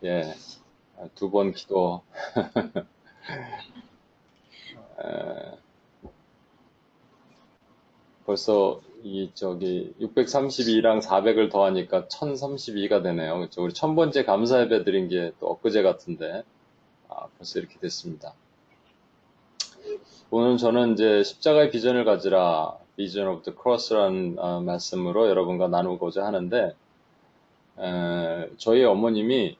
예, 두 번 기도. 벌써 저기 632랑 400을 더하니까 1032가 되네요. 그렇죠? 우리 1000번째 감사 예배 드린 게 또 엊그제 같은데, 벌써 이렇게 됐습니다. 오늘 저는 이제 십자가의 비전을 가지라, Vision of the Cross라는 말씀으로 여러분과 나누고자 하는데, 저희 어머님이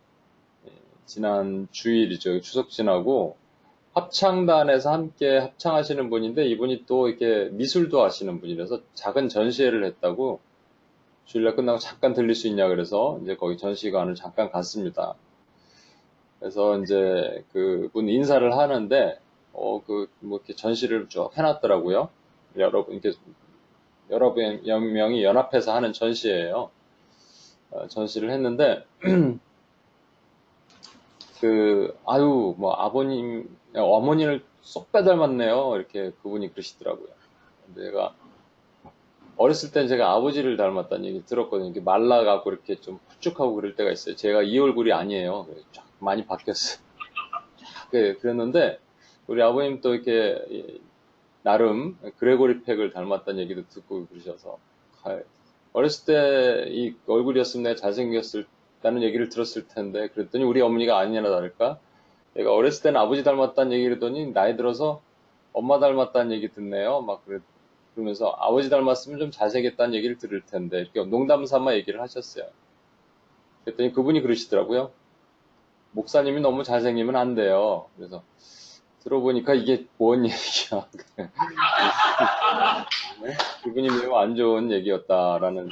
지난 주일이죠. 추석 지나고 합창단에서 함께 합창하시는 분인데, 이분이 또 이렇게 미술도 하시는 분이라서 작은 전시회를 했다고 주일날 끝나고 잠깐 들릴 수 있냐 그래서 이제 거기 전시관을 잠깐 갔습니다. 그래서 이제 그분 인사를 하는데 뭐 이렇게 전시를 쭉 해놨더라고요. 이렇게 여러 명이 연합해서 하는 전시예요. 전시를 했는데 아유 뭐 어머니를 쏙 빼닮았네요. 이렇게 그분이 그러시더라고요. 내가 어렸을 땐 제가 아버지를 닮았다는 얘기 들었거든요. 이렇게 말라가고 이렇게 좀 푸쭉하고 그럴 때가 있어요. 제가 이 얼굴이 아니에요. 쫙 많이 바뀌었어요. 그랬는데 우리 아버님 또 이렇게 나름 그레고리 팩을 닮았다는 얘기도 듣고 그러셔서 어렸을 때 이 얼굴이었으면 내가 잘생겼다는 얘기를 들었을 텐데 그랬더니 우리 어머니가 아니나 다를까 내가 어렸을 때는 아버지 닮았다는 얘기를 했더니 나이 들어서 엄마 닮았다는 얘기 듣네요. 그러면서 아버지 닮았으면 좀 잘생겼다는 얘기를 들을 텐데 이렇게 농담 삼아 얘기를 하셨어요. 그랬더니 그분이 그러시더라고요. 목사님이 너무 잘생기면 안 돼요. 그래서 들어보니까 이게 뭔 얘기야. 네? 기분이 매우 안 좋은 얘기였다라는.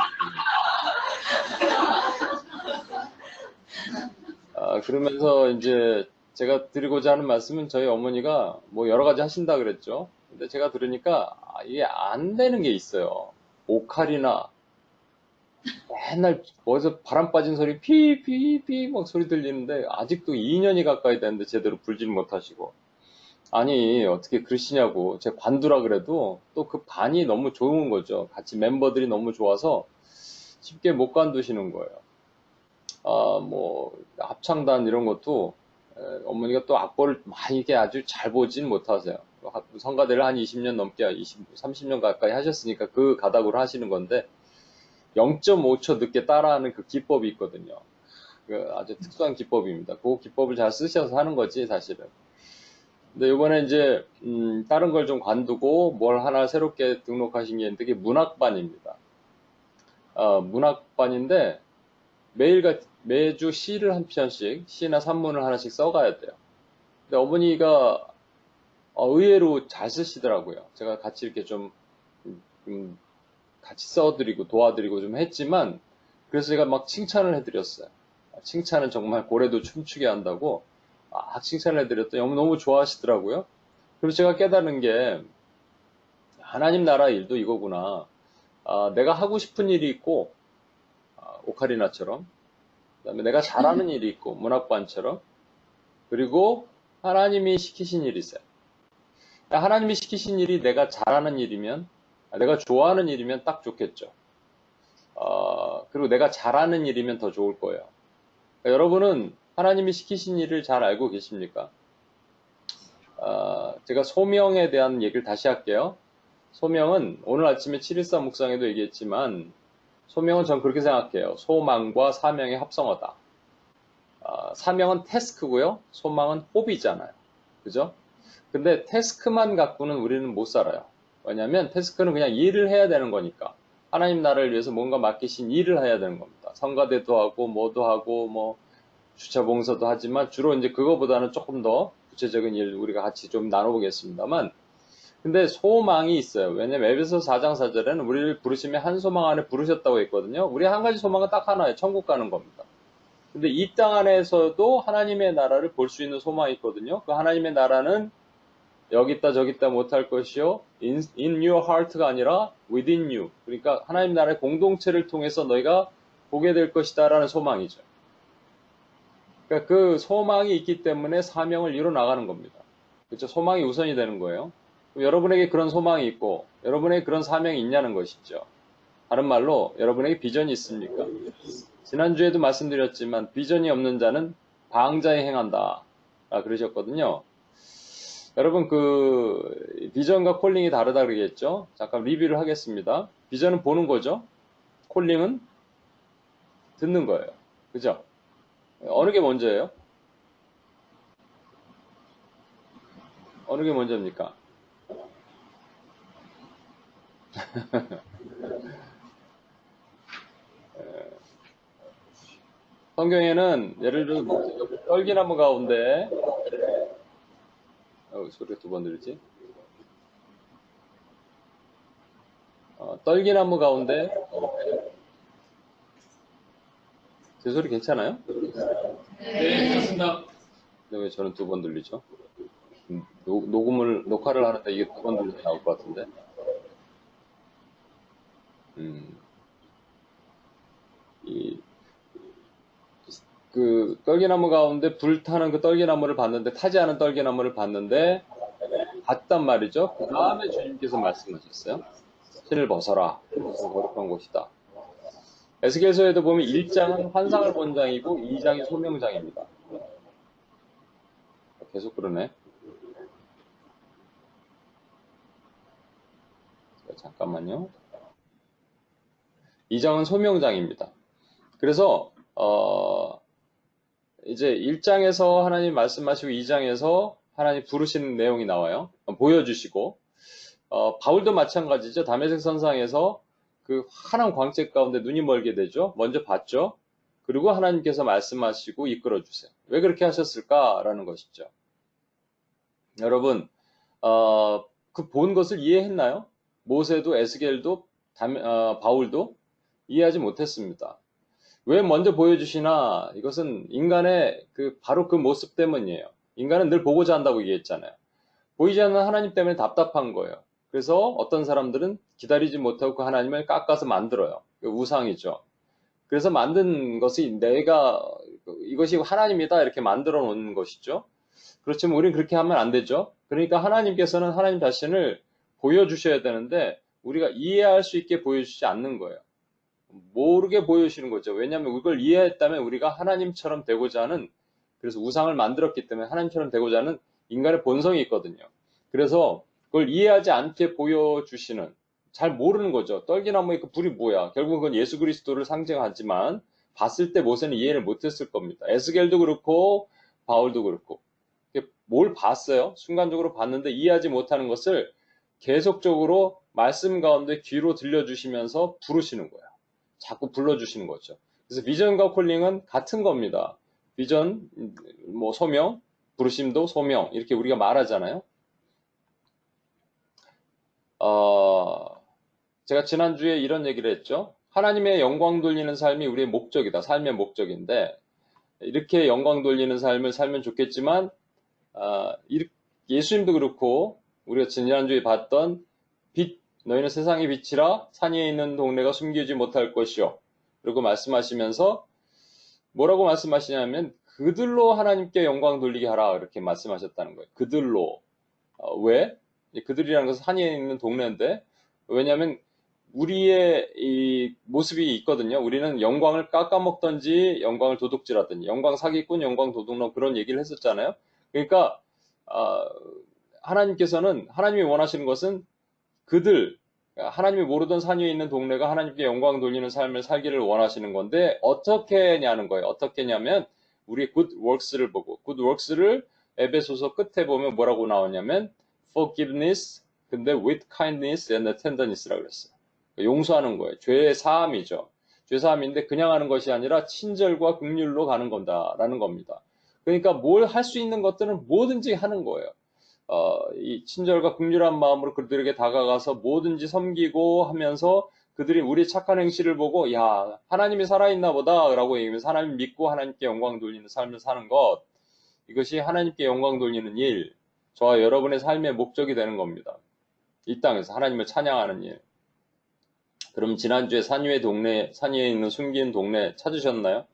그러면서 이제 제가 드리고자 하는 말씀은 저희 어머니가 뭐 여러 가지 하신다 그랬죠. 근데 제가 들으니까 이게 안 되는 게 있어요. 오카리나 맨날 어디서 바람 빠진 소리 피피피 막 소리 들리는데 아직도 2년이 가까이 됐는데 제대로 불질 못하시고 아니 어떻게 그러시냐고 제 반두라 그래도 또 그 반이 너무 좋은 거죠. 같이 멤버들이 너무 좋아서 쉽게 못 관두시는 거예요. 뭐 합창단 이런 것도 어머니가 또 악보를 많이 이게 아주 잘 보진 못하세요. 성가대를 한 20년 넘게 30년 가까이 하셨으니까 그 가닥으로 하시는 건데 0.5초 늦게 따라하는 그 기법이 있거든요. 그 아주 특수한 기법입니다. 그 기법을 잘 쓰셔서 하는 거지 사실은. 근데 이번에 이제 다른 걸 좀 관두고 뭘 하나 새롭게 등록하신 게 있는데 그게 문학반입니다. 문학반인데 매주 시를 한 편씩 시나 산문을 하나씩 써가야 돼요. 근데 어머니가 의외로 잘 쓰시더라고요. 제가 같이 이렇게 좀 같이 써드리고 도와드리고 좀 했지만 그래서 제가 막 칭찬을 해드렸어요. 칭찬은 정말 고래도 춤추게 한다고 칭찬을 해드렸더니 너무 좋아하시더라고요. 그래서 제가 깨달은 게 하나님 나라 일도 이거구나. 내가 하고 싶은 일이 있고 오카리나처럼 그다음에 내가 잘하는 일이 있고 문학반처럼 그리고 하나님이 시키신 일이 있어요. 하나님이 시키신 일이 내가 잘하는 일이면 내가 좋아하는 일이면 딱 좋겠죠. 그리고 내가 잘하는 일이면 더 좋을 거예요. 그러니까 여러분은 하나님이 시키신 일을 잘 알고 계십니까? 제가 소명에 대한 얘기를 다시 할게요. 소명은 오늘 아침에 7.14 묵상에도 얘기했지만 소명은 전 그렇게 생각해요. 소망과 사명의 합성어다. 사명은 태스크고요. 소망은 호비잖아요. 그죠? 근데 태스크만 갖고는 우리는 못 살아요. 왜냐하면 태스크는 그냥 일을 해야 되는 거니까. 하나님 나라를 위해서 뭔가 맡기신 일을 해야 되는 겁니다. 성가대도 하고 뭐도 하고 뭐 주차 봉사도 하지만 주로 이제 그거보다는 조금 더 구체적인 일 우리가 같이 좀 나눠보겠습니다만 근데 소망이 있어요. 왜냐면 에베소 4장 4절에는 우리를 부르시며 한 소망 안에 부르셨다고 했거든요. 우리 한 가지 소망은 딱 하나예요. 천국 가는 겁니다. 근데 이 땅 안에서도 하나님의 나라를 볼 수 있는 소망이 있거든요. 그 하나님의 나라는 여기 있다 저기 있다 못할 것이요 in your heart가 아니라 within you. 그러니까 하나님 나라의 공동체를 통해서 너희가 보게 될 것이다 라는 소망이죠. 그러니까 그 소망이 있기 때문에 사명을 이뤄 나가는 겁니다. 그렇죠? 소망이 우선이 되는 거예요. 여러분에게 그런 소망이 있고 여러분에게 그런 사명이 있냐는 것이죠. 다른 말로 여러분에게 비전이 있습니까? 지난주에도 말씀드렸지만 비전이 없는 자는 방자에 행한다 그러셨거든요. 여러분 그 비전과 콜링이 다르다 그러겠죠? 잠깐 리뷰를 하겠습니다. 비전은 보는 거죠. 콜링은 듣는 거예요. 그죠? 어느 게 먼저예요? 어느 게 먼저입니까? 성경에는 예를 들어 떨기나무 가운데 소리가 두 번 들리지? 떨기나무 가운데 제 소리 괜찮아요? 네, 괜찮습니다. 근데 왜 저는 두 번 들리죠? 녹화를 하는데 이게 두 번 들려서 나올 것 같은데. 이, 그 떨기나무 가운데 불타는 그 떨기나무를 봤는데 타지 않은 떨기나무를 봤는데 봤단 말이죠. 그 다음에 주님께서 말씀하셨어요. 신을 벗어라. 그것은 거룩한 곳이다. 에스겔서에도 보면 1장은 환상을 본 장이고 2장이 소명장입니다. 계속 그러네. 잠깐만요. 2장은 소명장입니다. 그래서 이제 1장에서 하나님 말씀하시고 2장에서 하나님 부르시는 내용이 나와요. 보여주시고 바울도 마찬가지죠. 다메섹 선상에서 그 환한 광채 가운데 눈이 멀게 되죠. 먼저 봤죠. 그리고 하나님께서 말씀하시고 이끌어 주세요. 왜 그렇게 하셨을까라는 것이죠. 여러분 그 본 것을 이해했나요? 모세도 에스겔도 바울도 이해하지 못했습니다. 왜 먼저 보여주시나? 이것은 인간의 바로 그 모습 때문이에요. 인간은 늘 보고자 한다고 얘기했잖아요. 보이지 않는 하나님 때문에 답답한 거예요. 그래서 어떤 사람들은 기다리지 못하고 그 하나님을 깎아서 만들어요. 우상이죠. 그래서 만든 것이 이것이 하나님이다 이렇게 만들어 놓는 것이죠. 그렇지만 우리는 그렇게 하면 안 되죠. 그러니까 하나님께서는 하나님 자신을 보여주셔야 되는데 우리가 이해할 수 있게 보여주지 않는 거예요. 모르게 보여주시는 거죠. 왜냐하면 그걸 이해했다면 우리가 하나님처럼 되고자 하는, 그래서 우상을 만들었기 때문에 하나님처럼 되고자 하는 인간의 본성이 있거든요. 그래서 그걸 이해하지 않게 보여주시는, 잘 모르는 거죠. 떨기나무의 그 불이 뭐야. 결국 그건 예수 그리스도를 상징하지만 봤을 때 모세는 이해를 못했을 겁니다. 에스겔도 그렇고 바울도 그렇고 뭘 봤어요? 순간적으로 봤는데 이해하지 못하는 것을 계속적으로 말씀 가운데 귀로 들려주시면서 부르시는 거예요. 자꾸 불러주시는 거죠. 그래서 비전과 콜링은 같은 겁니다. 비전, 소명, 부르심도 소명 이렇게 우리가 말하잖아요. 제가 지난주에 이런 얘기를 했죠. 하나님의 영광 돌리는 삶이 우리의 목적이다. 삶의 목적인데 이렇게 영광 돌리는 삶을 살면 좋겠지만 예수님도 그렇고 우리가 지난주에 봤던 빛, 너희는 세상의 빛이라 산 위에 있는 동네가 숨기지 못할 것이요. 그리고 말씀하시면서 뭐라고 말씀하시냐면 그들로 하나님께 영광 돌리게 하라 이렇게 말씀하셨다는 거예요. 그들로. 왜? 그들이라는 것은 산 위에 있는 동네인데 왜냐하면 우리의 이 모습이 있거든요. 우리는 영광을 깎아먹든지 영광을 도둑질하든지 영광 사기꾼, 영광 도둑놈 그런 얘기를 했었잖아요. 그러니까 하나님께서는 하나님이 원하시는 것은 그들, 하나님이 모르던 산 위에 있는 동네가 하나님께 영광 돌리는 삶을 살기를 원하시는 건데 어떻게 하냐는 거예요. 어떻게 하냐면 우리 good works를 보고 good works를 에베소서 끝에 보면 뭐라고 나오냐면 forgiveness 근데 with kindness and tenderness라고 그랬어요. 용서하는 거예요. 죄의 사함이죠. 죄 사함인데 그냥 하는 것이 아니라 친절과 긍휼로 가는 건다라는 겁니다. 그러니까 뭘 할 수 있는 것들은 뭐든지 하는 거예요. 이 친절과 긍휼한 마음으로 그들에게 다가가서 뭐든지 섬기고 하면서 그들이 우리의 착한 행실을 보고 야 하나님이 살아있나 보다 라고 얘기하면서 하나님 믿고 하나님께 영광 돌리는 삶을 사는 것, 이것이 하나님께 영광 돌리는 일, 저와 여러분의 삶의 목적이 되는 겁니다. 이 땅에서 하나님을 찬양하는 일. 그럼 지난주에 산 위에 있는 숨긴 동네 찾으셨나요?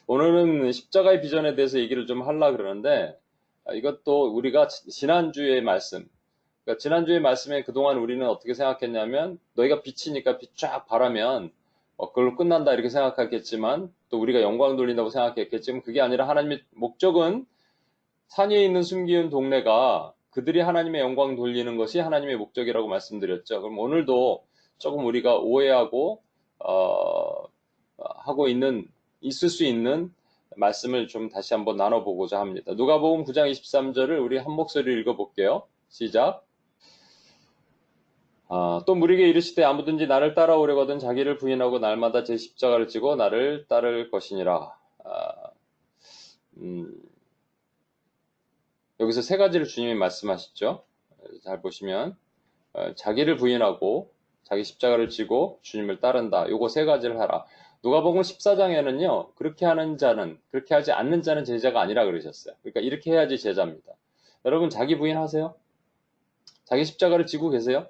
오늘은 십자가의 비전에 대해서 얘기를 좀 하려고 그러는데 이것도 우리가 지난주의 말씀, 그러니까 지난주에 말씀에 그동안 우리는 어떻게 생각했냐면 너희가 빛이니까 빛 쫙 바라면 그걸로 끝난다 이렇게 생각했겠지만 또 우리가 영광 돌린다고 생각했겠지만 그게 아니라 하나님의 목적은 산 위에 있는 숨기운 동네가 그들이 하나님의 영광 돌리는 것이 하나님의 목적이라고 말씀드렸죠. 그럼 오늘도 조금 우리가 오해하고 하고 있을 수 있는 말씀을 좀 다시 한번 나눠보고자 합니다. 누가복음 9장 23절을 우리 한 목소리로 읽어볼게요. 시작. 또 무리에게 이르시되 아무든지 나를 따라오려거든 자기를 부인하고 날마다 제 십자가를 지고 나를 따를 것이니라. 여기서 세 가지를 주님이 말씀하시죠. 잘 보시면 자기를 부인하고 자기 십자가를 지고 주님을 따른다. 요거 세 가지를 하라. 누가복음 14장에는요. 그렇게 하는 자는 그렇게 하지 않는 자는 제자가 아니라 그러셨어요. 그러니까 이렇게 해야지 제자입니다. 여러분 자기 부인하세요? 자기 십자가를 지고 계세요?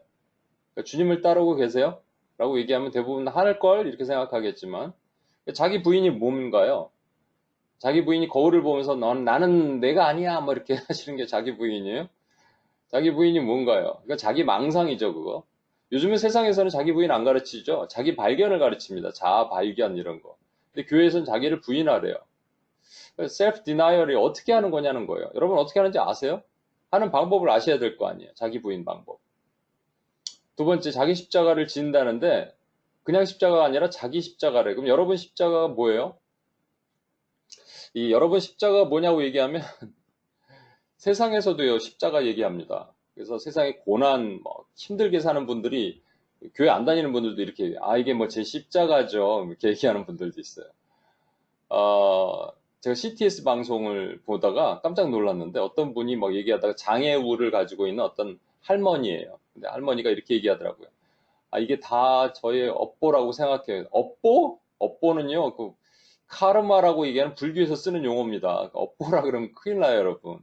그러니까 주님을 따르고 계세요? 라고 얘기하면 대부분 할걸 이렇게 생각하겠지만 자기 부인이 뭔가요? 자기 부인이 거울을 보면서 나는 내가 아니야 뭐 이렇게 하시는 게 자기 부인이에요? 자기 부인이 뭔가요? 그러니까 자기 망상이죠 그거. 요즘은 세상에서는 자기 부인 안 가르치죠. 자기 발견을 가르칩니다. 자아 발견 이런 거. 근데 교회에서는 자기를 부인하래요. 셀프 디나이얼이 어떻게 하는 거냐는 거예요. 여러분 어떻게 하는지 아세요? 하는 방법을 아셔야 될 거 아니에요. 자기 부인 방법. 두 번째, 자기 십자가를 진다는데 그냥 십자가가 아니라 자기 십자가래. 그럼 여러분 십자가가 뭐예요? 이 여러분 십자가가 뭐냐고 얘기하면 세상에서도요 십자가 얘기합니다. 그래서 세상에 고난, 힘들게 사는 분들이 교회 안 다니는 분들도 이렇게 이게 뭐 제 십자가죠 이렇게 얘기하는 분들도 있어요. 제가 CTS 방송을 보다가 깜짝 놀랐는데 어떤 분이 막 얘기하다가 장애우를 가지고 있는 어떤 할머니예요. 근데 할머니가 이렇게 얘기하더라고요. 이게 다 저의 업보라고 생각해요. 업보? 업보는요, 그 카르마라고 얘기하는 불교에서 쓰는 용어입니다. 업보라 그러면 큰일 나요, 여러분.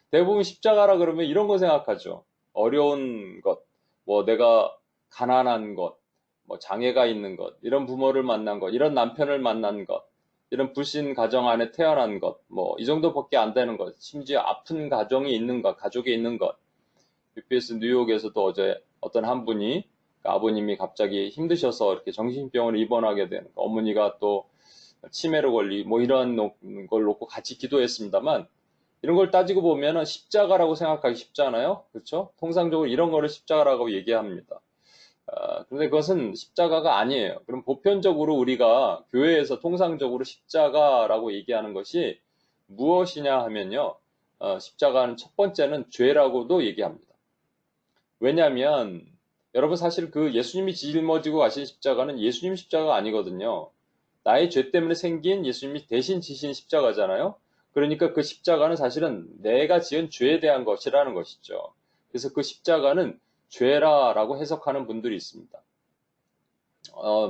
대부분 십자가라 그러면 이런 거 생각하죠. 어려운 것, 뭐 내가 가난한 것, 뭐 장애가 있는 것, 이런 부모를 만난 것, 이런 남편을 만난 것, 이런 불신 가정 안에 태어난 것, 뭐 이 정도밖에 안 되는 것, 심지어 아픈 가정이 있는 것, 가족이 있는 것. UPS 뉴욕에서도 어제 어떤 한 분이 아버님이 갑자기 힘드셔서 이렇게 정신병원에 입원하게 된 어머니가 또 치매로 걸리 뭐 이런 걸 놓고 같이 기도했습니다만 이런 걸 따지고 보면은 십자가라고 생각하기 쉽잖아요. 그렇죠? 통상적으로 이런 거를 십자가라고 얘기합니다. 그런데 그것은 십자가가 아니에요. 그럼 보편적으로 우리가 교회에서 통상적으로 십자가라고 얘기하는 것이 무엇이냐 하면요. 십자가는 첫 번째는 죄라고도 얘기합니다. 왜냐하면 여러분 사실 그 예수님이 짊어지고 가신 십자가는 예수님 십자가가 아니거든요. 나의 죄 때문에 생긴 예수님이 대신 지신 십자가잖아요. 그러니까 그 십자가는 사실은 내가 지은 죄에 대한 것이라는 것이죠. 그래서 그 십자가는 죄라라고 해석하는 분들이 있습니다.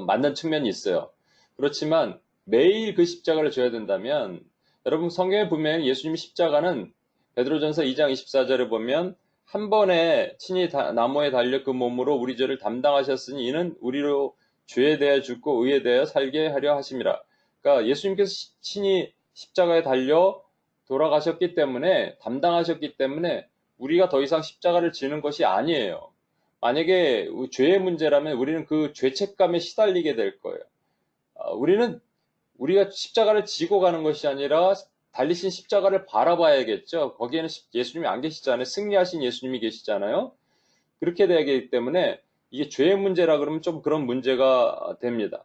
맞는 측면이 있어요. 그렇지만 매일 그 십자가를 져야 된다면 여러분 성경에 보면 예수님 십자가는 베드로전서 2장 24절에 보면 한 번에 친히 나무에 달려 그 몸으로 우리 죄를 담당하셨으니 이는 우리로 죄에 대하여 죽고 의에 대하여 살게 하려 하심이라. 그러니까 예수님께서 친히 십자가에 달려 돌아가셨기 때문에 담당하셨기 때문에 우리가 더 이상 십자가를 지는 것이 아니에요. 만약에 죄의 문제라면 우리는 그 죄책감에 시달리게 될 거예요. 우리가 십자가를 지고 가는 것이 아니라 달리신 십자가를 바라봐야겠죠. 거기에는 예수님이 안 계시잖아요. 승리하신 예수님이 계시잖아요. 그렇게 되기 때문에 이게 죄의 문제라 그러면 좀 그런 문제가 됩니다.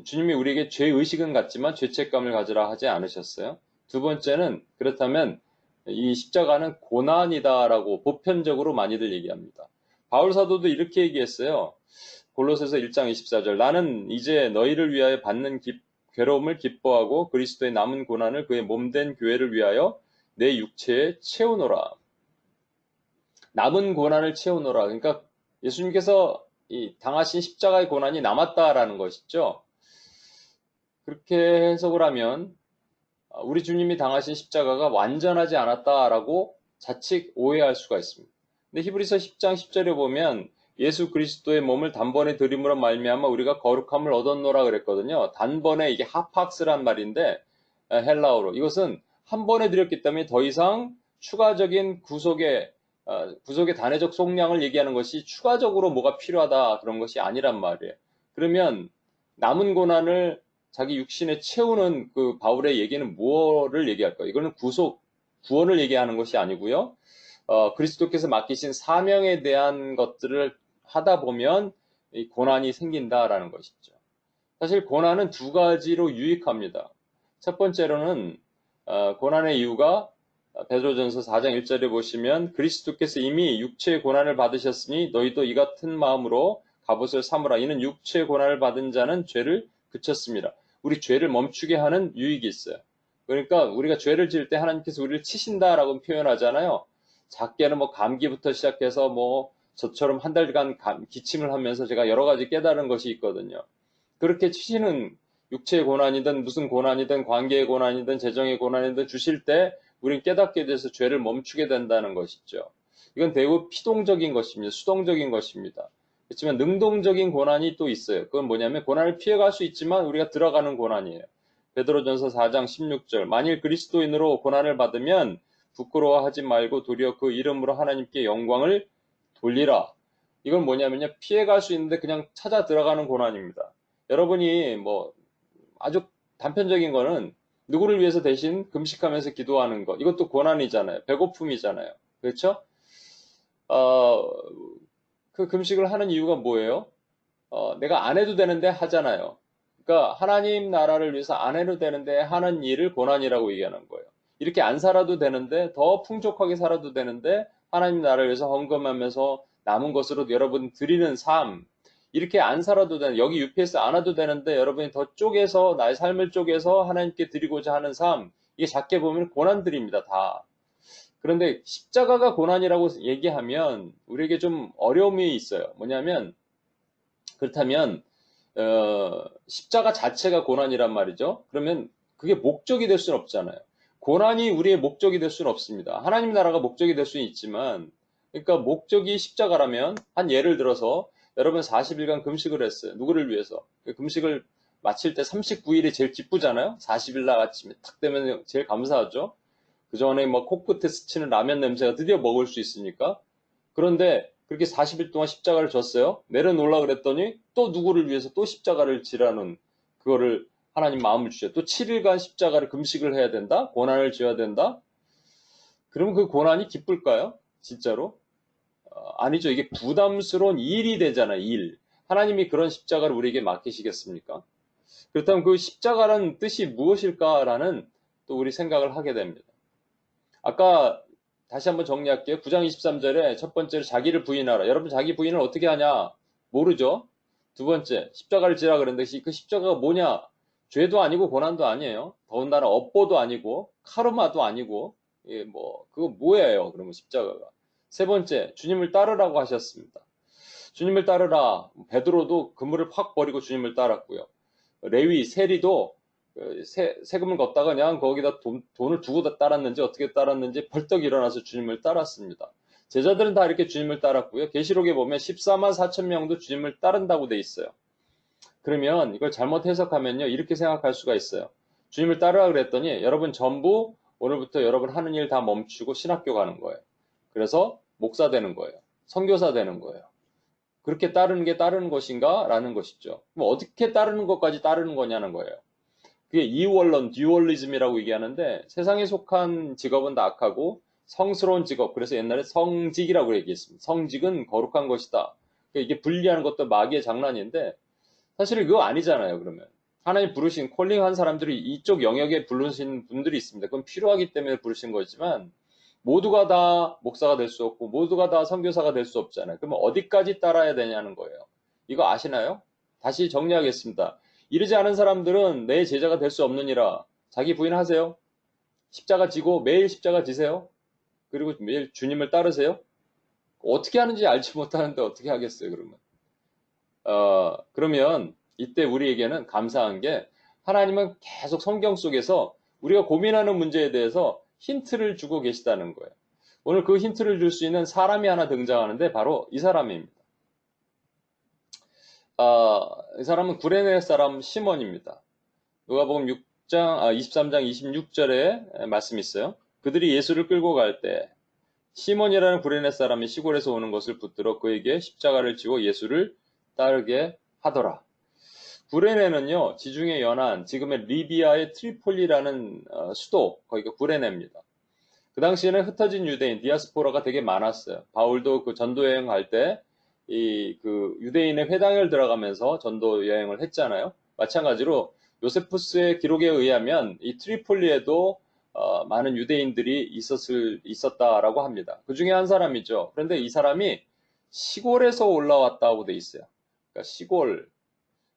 주님이 우리에게 죄의식은 같지만 죄책감을 가지라 하지 않으셨어요. 두 번째는 그렇다면 이 십자가는 고난이다라고 보편적으로 많이들 얘기합니다. 바울 사도도 이렇게 얘기했어요. 골로새서 1장 24절 나는 이제 너희를 위하여 받는 괴로움을 기뻐하고 그리스도의 남은 고난을 그의 몸된 교회를 위하여 내 육체에 채우노라. 남은 고난을 채우노라. 그러니까 예수님께서 이 당하신 십자가의 고난이 남았다라는 것이죠. 그렇게 해석을 하면 우리 주님이 당하신 십자가가 완전하지 않았다라고 자칫 오해할 수가 있습니다. 근데 히브리서 10장 10절에 보면 예수 그리스도의 몸을 단번에 드림으로 말미암아 우리가 거룩함을 얻었노라 그랬거든요. 단번에 이게 하팍스란 말인데 헬라어로 이것은 한 번에 드렸기 때문에 더 이상 추가적인 구속의 단회적 속량을 얘기하는 것이 추가적으로 뭐가 필요하다 그런 것이 아니란 말이에요. 그러면 남은 고난을 자기 육신에 채우는 그 바울의 얘기는 무엇을 얘기할까요? 이거는 구원을 얘기하는 것이 아니고요. 그리스도께서 맡기신 사명에 대한 것들을 하다 보면 이 고난이 생긴다라는 것이죠. 사실 고난은 두 가지로 유익합니다. 첫 번째로는 고난의 이유가 베드로전서 4장 1절에 보시면 그리스도께서 이미 육체의 고난을 받으셨으니 너희도 이 같은 마음으로 갑옷을 삼으라. 이는 육체의 고난을 받은 자는 죄를 그쳤습니다. 우리 죄를 멈추게 하는 유익이 있어요. 그러니까 우리가 죄를 지을 때 하나님께서 우리를 치신다라고 표현하잖아요. 작게는 뭐 감기부터 시작해서 뭐 저처럼 한 달간 기침을 하면서 제가 여러 가지 깨달은 것이 있거든요. 그렇게 치시는 육체의 고난이든 무슨 고난이든 관계의 고난이든 재정의 고난이든 주실 때 우리는 깨닫게 돼서 죄를 멈추게 된다는 것이죠. 이건 대우 피동적인 것입니다. 수동적인 것입니다. 그렇지만 능동적인 고난이 또 있어요. 그건 뭐냐면 고난을 피해갈 수 있지만 우리가 들어가는 고난이에요. 베드로전서 4장 16절 만일 그리스도인으로 고난을 받으면 부끄러워하지 말고 도리어 그 이름으로 하나님께 영광을 돌리라. 이건 뭐냐면요. 피해갈 수 있는데 그냥 찾아 들어가는 고난입니다. 여러분이 뭐 아주 단편적인 거는 누구를 위해서 대신 금식하면서 기도하는 것. 이것도 고난이잖아요. 배고픔이잖아요. 그렇죠? 그 금식을 하는 이유가 뭐예요? 내가 안 해도 되는데 하잖아요. 그러니까 하나님 나라를 위해서 안 해도 되는데 하는 일을 고난이라고 얘기하는 거예요. 이렇게 안 살아도 되는데 더 풍족하게 살아도 되는데 하나님 나라를 위해서 헌금하면서 남은 것으로 여러분 드리는 삶, 이렇게 안 살아도 되는, 여기 UPS 안 와도 되는데 여러분이 더 쪼개서 나의 삶을 쪼개서 하나님께 드리고자 하는 삶, 이게 작게 보면 고난들입니다. 다. 그런데 십자가가 고난이라고 얘기하면 우리에게 좀 어려움이 있어요. 뭐냐면 그렇다면 십자가 자체가 고난이란 말이죠. 그러면 그게 목적이 될 수는 없잖아요. 고난이 우리의 목적이 될 수는 없습니다. 하나님 나라가 목적이 될 수는 있지만, 그러니까 목적이 십자가라면 한 예를 들어서 여러분 40일간 금식을 했어요. 누구를 위해서? 금식을 마칠 때 39일이 제일 기쁘잖아요. 40일 날 아침에 탁 되면 제일 감사하죠. 그 전에 뭐 코끝에 스치는 라면 냄새가 드디어 먹을 수 있으니까. 그런데 그렇게 40일 동안 십자가를 졌어요. 내려놓으려고 그랬더니 또 누구를 위해서 또 십자가를 지라는 그거를 하나님 마음을 주셔요. 또 7일간 십자가를 금식을 해야 된다? 고난을 지어야 된다? 그러면 그 고난이 기쁠까요? 진짜로? 아니죠. 이게 부담스러운 일이 되잖아요. 일. 하나님이 그런 십자가를 우리에게 맡기시겠습니까? 그렇다면 그 십자가라는 뜻이 무엇일까라는 또 우리 생각을 하게 됩니다. 아까 다시 한번 정리할게요. 9장 23절에 첫 번째로 자기를 부인하라. 여러분 자기 부인을 어떻게 하냐? 모르죠? 두 번째, 십자가를 지라 그랬는데 그 십자가가 뭐냐? 죄도 아니고 고난도 아니에요. 더군다나 업보도 아니고 카르마도 아니고 그거 뭐예요? 그러면 십자가가. 세 번째, 주님을 따르라고 하셨습니다. 주님을 따르라. 베드로도 그물을 확 버리고 주님을 따랐고요. 레위, 세리도 세금을 걷다가 그냥 거기다 돈을 두고 따랐는지 어떻게 따랐는지 벌떡 일어나서 주님을 따랐습니다. 제자들은 다 이렇게 주님을 따랐고요. 계시록에 보면 14만 4천 명도 주님을 따른다고 돼 있어요. 그러면 이걸 잘못 해석하면요. 이렇게 생각할 수가 있어요. 주님을 따르라 그랬더니 여러분 전부 오늘부터 여러분 하는 일 다 멈추고 신학교 가는 거예요. 그래서 목사 되는 거예요. 선교사 되는 거예요. 그렇게 따르는 게 따르는 것인가? 라는 것이죠. 그럼 어떻게 따르는 것까지 따르는 거냐는 거예요. 그게 이원론, 듀얼리즘이라고 얘기하는데 세상에 속한 직업은 다 악하고 성스러운 직업, 그래서 옛날에 성직이라고 얘기했습니다. 성직은 거룩한 것이다. 그러니까 이게 분리하는 것도 마귀의 장난인데 사실 그거 아니잖아요. 그러면 하나님 부르신 콜링한 사람들이 이쪽 영역에 부르신 분들이 있습니다. 그건 필요하기 때문에 부르신 거지만 모두가 다 목사가 될 수 없고 모두가 다 선교사가 될 수 없잖아요. 그러면 어디까지 따라야 되냐는 거예요. 이거 아시나요? 다시 정리하겠습니다. 이르지 않은 사람들은 내 제자가 될 수 없느니라. 자기 부인하세요. 십자가 지고 매일 십자가 지세요. 그리고 매일 주님을 따르세요. 어떻게 하는지 알지 못하는데 어떻게 하겠어요, 그러면. 그러면 이때 우리에게는 감사한 게 하나님은 계속 성경 속에서 우리가 고민하는 문제에 대해서 힌트를 주고 계시다는 거예요. 오늘 그 힌트를 줄 수 있는 사람이 하나 등장하는데 바로 이 사람입니다. 이 사람은 구레네 사람 시몬입니다. 누가복음 23장 26절에 말씀이 있어요. 그들이 예수를 끌고 갈 때 시몬이라는 구레네 사람이 시골에서 오는 것을 붙들어 그에게 십자가를 지고 예수를 따르게 하더라. 구레네는요, 지중해 연안, 지금의 리비아의 트리폴리라는 수도, 거기가 구레네입니다. 그 당시에는 흩어진 유대인, 디아스포라가 되게 많았어요. 바울도 그 전도 여행 갈 때, 그 유대인의 회당을 들어가면서 전도 여행을 했잖아요. 마찬가지로 요세푸스의 기록에 의하면 이 트리폴리에도 많은 유대인들이 있었다라고 합니다. 그 중에 한 사람이죠. 그런데 이 사람이 시골에서 올라왔다고 돼 있어요. 그러니까 시골,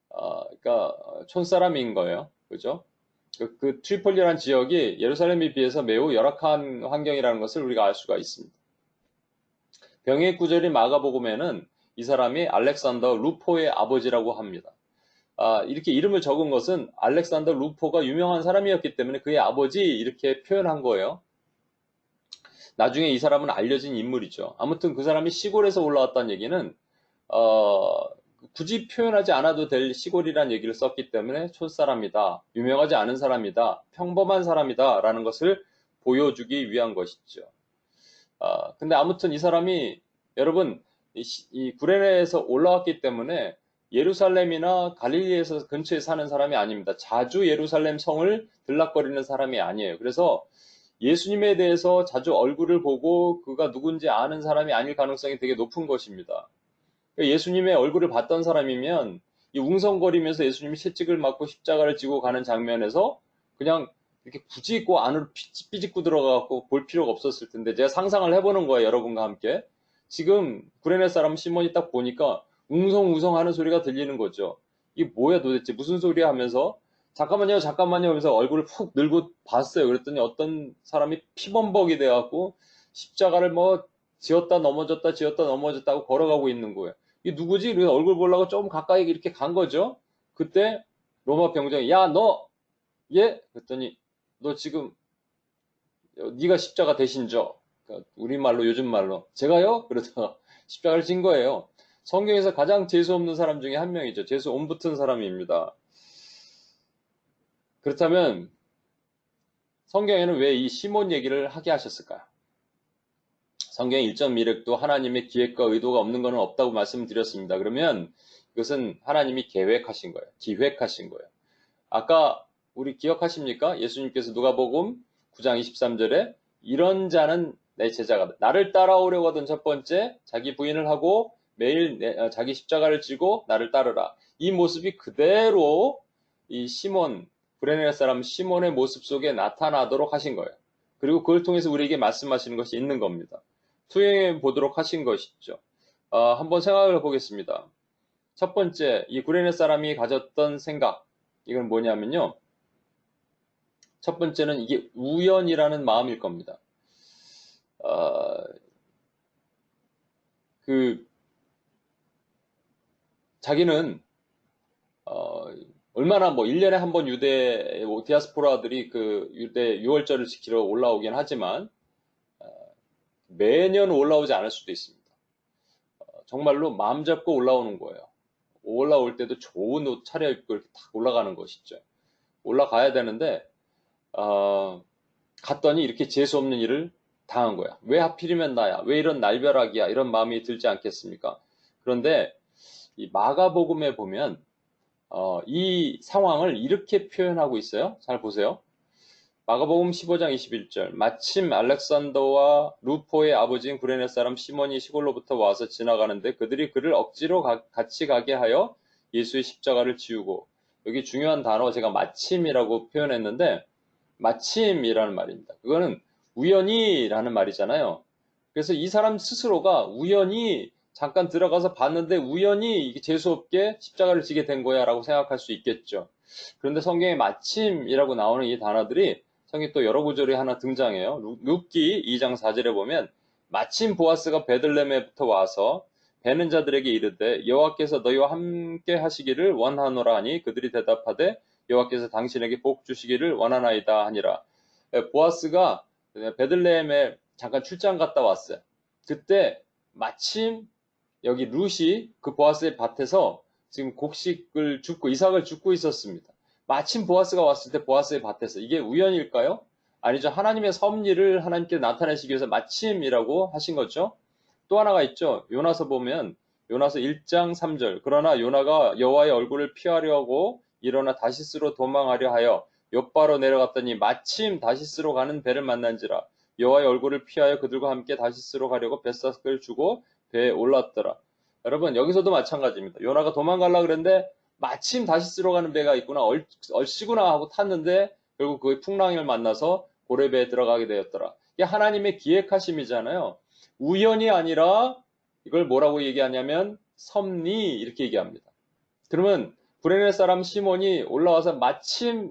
그러니까 촌사람인 거예요. 그죠? 그 트리폴리라는 지역이 예루살렘에 비해서 매우 열악한 환경이라는 것을 우리가 알 수가 있습니다. 병의 구절이 마가복음에는 이 사람이 알렉산더 루포의 아버지라고 합니다. 이렇게 이름을 적은 것은 알렉산더 루포가 유명한 사람이었기 때문에 그의 아버지 이렇게 표현한 거예요. 나중에 이 사람은 알려진 인물이죠. 아무튼 그 사람이 시골에서 올라왔다는 얘기는 굳이 표현하지 않아도 될 시골이라는 얘기를 썼기 때문에 촌사람이다, 유명하지 않은 사람이다, 평범한 사람이다 라는 것을 보여주기 위한 것이죠. 근데 아무튼 이 사람이 여러분 이 구레네에서 올라왔기 때문에 예루살렘이나 갈릴리에서 근처에 사는 사람이 아닙니다. 자주 예루살렘 성을 들락거리는 사람이 아니에요. 그래서 예수님에 대해서 자주 얼굴을 보고 그가 누군지 아는 사람이 아닐 가능성이 되게 높은 것입니다. 예수님의 얼굴을 봤던 사람이면 이 웅성거리면서 예수님이 채찍을 맞고 십자가를 지고 가는 장면에서 그냥 이렇게 굳이 있고 안으로 삐짓고 들어가고 볼 필요가 없었을 텐데 제가 상상을 해보는 거예요. 여러분과 함께. 지금 구레네 사람 시몬이 딱 보니까 웅성웅성 하는 소리가 들리는 거죠. 이게 뭐야 도대체 무슨 소리야 하면서 잠깐만요 하면서 얼굴을 푹 늘고 봤어요. 그랬더니 어떤 사람이 피범벅이 돼갖고 십자가를 뭐 지었다 넘어졌다고 걸어가고 있는 거예요. 이게 누구지? 그래서 얼굴 보려고 조금 가까이 이렇게 간 거죠. 그때 로마 병장이 야 너 예? 그랬더니 너 지금 네가 십자가 대신 져. 그러니까 우리말로 요즘 말로 제가요? 그러다가 십자가를 진 거예요. 성경에서 가장 재수 없는 사람 중에 한 명이죠. 재수 온 붙은 사람입니다. 그렇다면 성경에는 왜 이 시몬 얘기를 하게 하셨을까요? 성경의 일점 미륵도 하나님의 기획과 의도가 없는 것은 없다고 말씀드렸습니다. 그러면 이것은 하나님이 계획하신 거예요. 기획하신 거예요. 아까 우리 기억하십니까? 예수님께서 누가복음 9장 23절에 이런 자는 내 제자가 나를 따라오려고 하던 첫 번째 자기 부인을 하고 매일 자기 십자가를 지고 나를 따르라. 이 모습이 그대로 이 시몬 구레네 사람 시몬의 모습 속에 나타나도록 하신 거예요. 그리고 그걸 통해서 우리에게 말씀하시는 것이 있는 겁니다. 투영해 보도록 하신 것이죠. 한번 생각을 해보겠습니다. 첫 번째, 이 구레네 사람이 가졌던 생각, 이건 뭐냐면요. 첫 번째는 이게 우연이라는 마음일 겁니다. 자기는, 얼마나 뭐 1년에 한 번 유대, 디아스포라들이 그 유대 유월절을 지키러 올라오긴 하지만, 매년 올라오지 않을 수도 있습니다. 정말로 마음 잡고 올라오는 거예요. 올라올 때도 좋은 옷 차려입고 이렇게 탁 올라가는 것이죠. 올라가야 되는데 갔더니 이렇게 재수없는 일을 당한 거야. 왜 하필이면 나야? 왜 이런 날벼락이야? 이런 마음이 들지 않겠습니까? 그런데 이 마가복음에 보면 이 상황을 이렇게 표현하고 있어요. 잘 보세요. 마가복음 15장 21절 마침 알렉산더와 루포의 아버지인 구레네 사람 시몬이 시골로부터 와서 지나가는데 그들이 그를 억지로 같이 가게 하여 예수의 십자가를 지우고 여기 중요한 단어 제가 마침이라고 표현했는데 마침이라는 말입니다. 그거는 우연히라는 말이잖아요. 그래서 이 사람 스스로가 우연히 잠깐 들어가서 봤는데 우연히 이게 재수없게 십자가를 지게 된 거야 라고 생각할 수 있겠죠. 그런데 성경에 마침이라고 나오는 이 단어들이 성경에 또 여러 구절이 하나 등장해요. 룻기 2장 4절에 보면 마침 보아스가 베들레헴에부터 와서 베는 자들에게 이르되 여호와께서 너희와 함께 하시기를 원하노라 하니 그들이 대답하되 여호와께서 당신에게 복 주시기를 원하나이다 하니라. 보아스가 베들레헴에 잠깐 출장 갔다 왔어요. 그때 마침 여기 룻이 그 보아스의 밭에서 지금 이삭을 줍고 있었습니다. 마침 보아스가 왔을 때 보아스의 밭에서 이게 우연일까요? 아니죠. 하나님의 섭리를 하나님께 나타내시기 위해서 마침이라고 하신 거죠. 또 하나가 있죠. 요나서 보면 요나서 1장 3절. 그러나 요나가 여호와의 얼굴을 피하려고 일어나 다시스로 도망하려 하여 욥바로 내려갔더니 마침 다시스로 가는 배를 만난지라. 여호와의 얼굴을 피하여 그들과 함께 다시스로 가려고 뱃삭을 주고 배에 올랐더라. 여러분 여기서도 마찬가지입니다. 요나가 도망가려고 그랬는데 마침 다시스로 가는 배가 있구나 얼씨구나 하고 탔는데 결국 그 풍랑을 만나서 고래배에 들어가게 되었더라. 이게 하나님의 기획하심이잖아요. 우연이 아니라 이걸 뭐라고 얘기하냐면 섭리 이렇게 얘기합니다. 그러면 구레네 사람 시몬이 올라와서 마침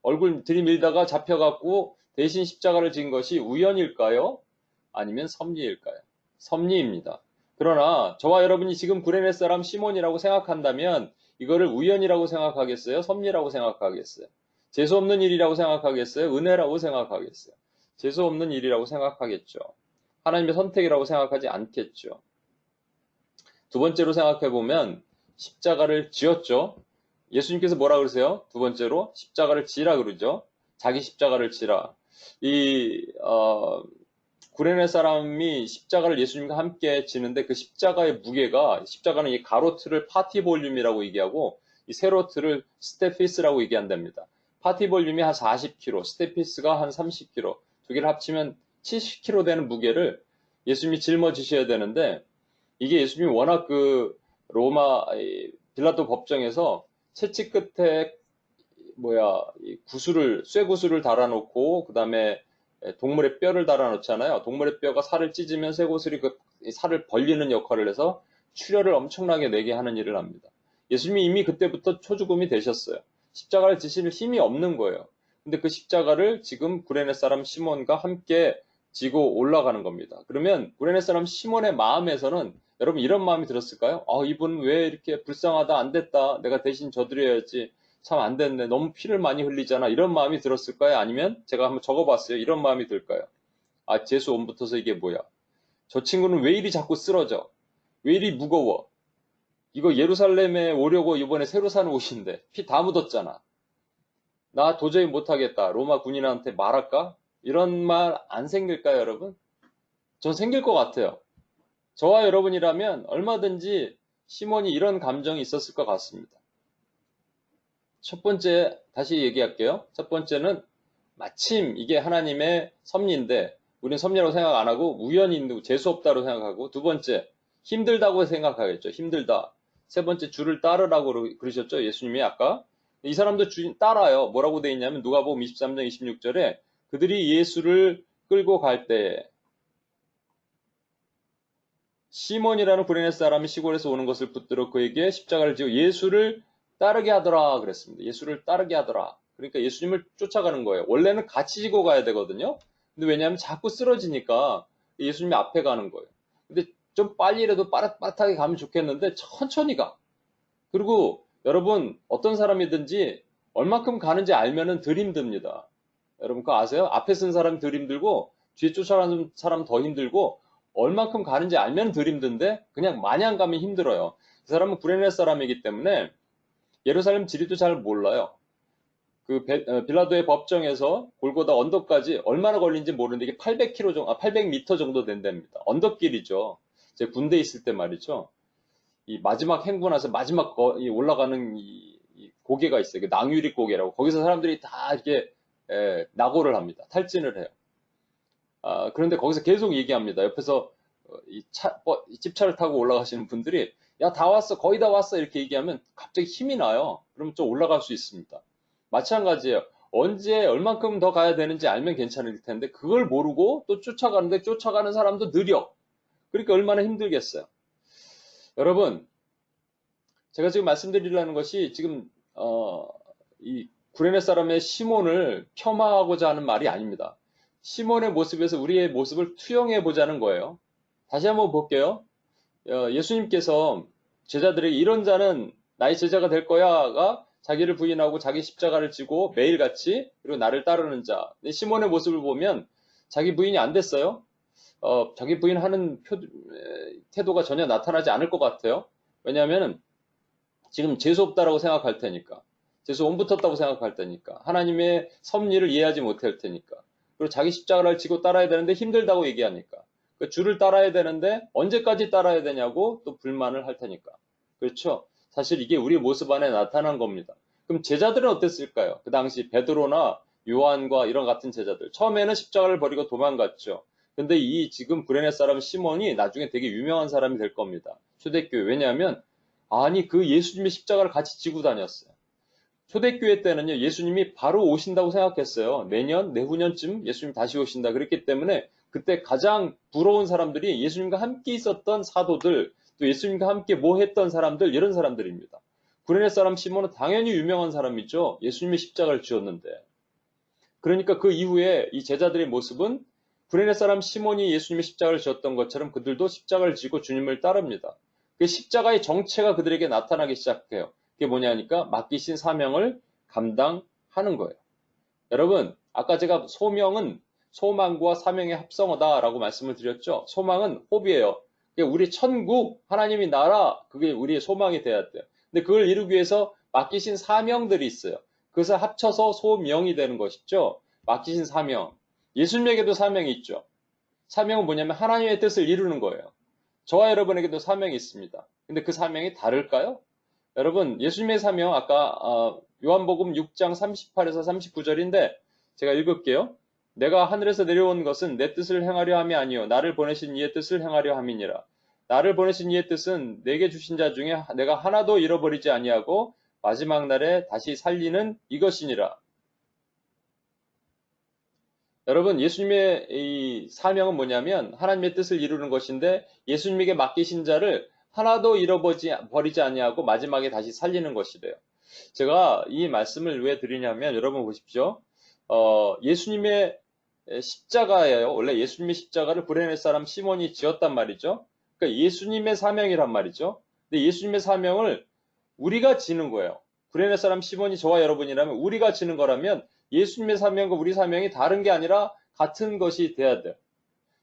얼굴 들이밀다가 잡혀갖고 대신 십자가를 진 것이 우연일까요? 아니면 섭리일까요? 섭리입니다. 그러나 저와 여러분이 지금 구레네 사람 시몬이라고 생각한다면 이거를 우연이라고 생각하겠어요? 섭리라고 생각하겠어요? 재수 없는 일이라고 생각하겠어요? 은혜라고 생각하겠어요? 재수 없는 일이라고 생각하겠죠. 하나님의 선택이라고 생각하지 않겠죠. 두 번째로 생각해보면 십자가를 지었죠. 예수님께서 뭐라 그러세요? 두 번째로 십자가를 지라 그러죠. 자기 십자가를 지라. 구레네 사람이 십자가를 예수님과 함께 지는데 그 십자가의 무게가, 십자가는 이 가로틀을 파티볼륨이라고 얘기하고 이 세로틀을 스테피스라고 얘기한답니다. 파티볼륨이 한 40kg, 스테피스가 한 30kg, 두 개를 합치면 70kg 되는 무게를 예수님이 짊어지셔야 되는데 이게 예수님이 워낙 그 로마 빌라도 법정에서 채찍 끝에 쇠구슬을 달아놓고 그 다음에 동물의 뼈를 달아놓잖아요. 동물의 뼈가 살을 찢으면 쇠구슬이 그 살을 벌리는 역할을 해서 출혈을 엄청나게 내게 하는 일을 합니다. 예수님이 이미 그때부터 초죽음이 되셨어요. 십자가를 지실 힘이 없는 거예요. 근데 그 십자가를 지금 구레네 사람 시몬과 함께 지고 올라가는 겁니다. 그러면 구레네 사람 시몬의 마음에서는 여러분 이런 마음이 들었을까요? 이분 왜 이렇게 불쌍하다, 안 됐다, 내가 대신 져드려야지, 참 안 됐네, 너무 피를 많이 흘리잖아, 이런 마음이 들었을까요? 아니면 제가 한번 적어봤어요. 이런 마음이 들까요? 재수 옴붙어서 이게 뭐야? 저 친구는 왜 이리 자꾸 쓰러져? 왜 이리 무거워? 이거 예루살렘에 오려고 이번에 새로 산 옷인데 피 다 묻었잖아. 나 도저히 못하겠다. 로마 군인한테 말할까? 이런 말 안 생길까요, 여러분? 전 생길 것 같아요. 저와 여러분이라면 얼마든지 시몬이 이런 감정이 있었을 것 같습니다. 첫 번째, 다시 얘기할게요. 첫 번째는 마침 이게 하나님의 섭리인데 우리는 섭리라고 생각 안 하고 우연히 재수없다고 생각하고, 두 번째, 힘들다고 생각하겠죠. 힘들다. 세 번째, 주를 따르라고 그러셨죠. 예수님이 아까. 이 사람도 주 따라요. 뭐라고 돼 있냐면 누가복음 23장 26절에 그들이 예수를 끌고 갈 때 시몬이라는 구레네 사람이 시골에서 오는 것을 붙들어 그에게 십자가를 지고 예수를 따르게 하더라 그랬습니다. 예수를 따르게 하더라. 그러니까 예수님을 쫓아가는 거예요. 원래는 같이 지고 가야 되거든요. 근데 왜냐하면 자꾸 쓰러지니까 예수님이 앞에 가는 거예요. 근데 좀 빨리라도 빠릿빠릿하게 가면 좋겠는데 천천히 가. 그리고 여러분 어떤 사람이든지 얼마큼 가는지 알면은 덜 힘듭니다. 여러분 그거 아세요? 앞에 쓴 사람이 덜 힘들고 뒤에 쫓아가는 사람 더 힘들고, 얼만큼 가는지 알면 덜 힘든데 그냥 마냥 가면 힘들어요. 그 사람은 구레네 사람이기 때문에 예루살렘 지리도 잘 몰라요. 빌라도의 법정에서 골고다 언덕까지 얼마나 걸린지 모르는데 이게 800km 정도, 800m 정도 된답니다. 언덕길이죠. 제 군대 있을 때 말이죠. 이 마지막 행군하서 마지막 올라가는 이 고개가 있어요. 낭유리 고개라고. 거기서 사람들이 다 이렇게 낙오를 합니다. 탈진을 해요. 그런데 거기서 계속 얘기합니다. 옆에서 이 집차를 타고 올라가시는 분들이 야, 다 왔어, 거의 다 왔어 이렇게 얘기하면 갑자기 힘이 나요. 그러면 좀 올라갈 수 있습니다. 마찬가지예요. 언제 얼만큼 더 가야 되는지 알면 괜찮을 텐데 그걸 모르고 또 쫓아가는데 쫓아가는 사람도 느려. 그러니까 얼마나 힘들겠어요. 여러분, 제가 지금 말씀드리려는 것이 지금 이 구레네 사람의 시몬을 폄하하고자 하는 말이 아닙니다. 시몬의 모습에서 우리의 모습을 투영해 보자는 거예요. 다시 한번 볼게요. 예수님께서 제자들에게 이런 자는 나의 제자가 될 거야가 자기를 부인하고 자기 십자가를 지고 매일같이 그리고 나를 따르는 자. 시몬의 모습을 보면 자기 부인이 안 됐어요. 자기 부인하는 태도가 전혀 나타나지 않을 것 같아요. 왜냐하면 지금 재수없다라고 생각할 테니까, 재수 옴붙었다고 생각할 테니까, 하나님의 섭리를 이해하지 못할 테니까. 그리고 자기 십자가를 지고 따라야 되는데 힘들다고 얘기하니까. 그 주를 따라야 되는데 언제까지 따라야 되냐고 또 불만을 할 테니까. 그렇죠? 사실 이게 우리 모습 안에 나타난 겁니다. 그럼 제자들은 어땠을까요? 그 당시 베드로나 요한과 이런 같은 제자들. 처음에는 십자가를 버리고 도망갔죠. 근데 이 지금 구레네 사람 시몬이 나중에 되게 유명한 사람이 될 겁니다. 초대교회. 왜냐하면 아니 그 예수님의 십자가를 같이 지고 다녔어요. 초대교회 때는요, 예수님이 바로 오신다고 생각했어요. 내년, 내후년쯤 예수님 다시 오신다. 그랬기 때문에 그때 가장 부러운 사람들이 예수님과 함께 있었던 사도들, 또 예수님과 함께 뭐 했던 사람들, 이런 사람들입니다. 구레네 사람 시몬은 당연히 유명한 사람이죠. 예수님의 십자가를 지었는데. 그러니까 그 이후에 이 제자들의 모습은 구레네 사람 시몬이 예수님의 십자가를 지었던 것처럼 그들도 십자가를 지고 주님을 따릅니다. 그 십자가의 정체가 그들에게 나타나기 시작해요. 그게 뭐냐니까 맡기신 사명을 감당하는 거예요. 여러분, 아까 제가 소명은 소망과 사명의 합성어다라고 말씀을 드렸죠. 소망은 호비예요. 우리 천국, 하나님이 나라, 그게 우리의 소망이 돼야 돼요. 근데 그걸 이루기 위해서 맡기신 사명들이 있어요. 그것을 합쳐서 소명이 되는 것이죠. 맡기신 사명. 예수님에게도 사명이 있죠. 사명은 뭐냐면 하나님의 뜻을 이루는 거예요. 저와 여러분에게도 사명이 있습니다. 근데 그 사명이 다를까요? 여러분, 예수님의 사명, 아까 요한복음 6장 38에서 39절인데 제가 읽을게요. 내가 하늘에서 내려온 것은 내 뜻을 행하려 함이 아니요 나를 보내신 이의 뜻을 행하려 함이니라. 나를 보내신 이의 뜻은 내게 주신 자 중에 내가 하나도 잃어버리지 아니하고 마지막 날에 다시 살리는 이것이니라. 여러분, 예수님의 이 사명은 뭐냐면 하나님의 뜻을 이루는 것인데 예수님에게 맡기신 자를 하나도 잃어버리지 아니하고 마지막에 다시 살리는 것이래요. 제가 이 말씀을 왜 드리냐면 여러분 보십시오. 예수님의 십자가예요. 원래 예수님의 십자가를 구레네 사람 시몬이 지었단 말이죠. 그러니까 예수님의 사명이란 말이죠. 근데 예수님의 사명을 우리가 지는 거예요. 구레네 사람 시몬이 저와 여러분이라면 우리가 지는 거라면 예수님의 사명과 우리 사명이 다른 게 아니라 같은 것이 돼야 돼요.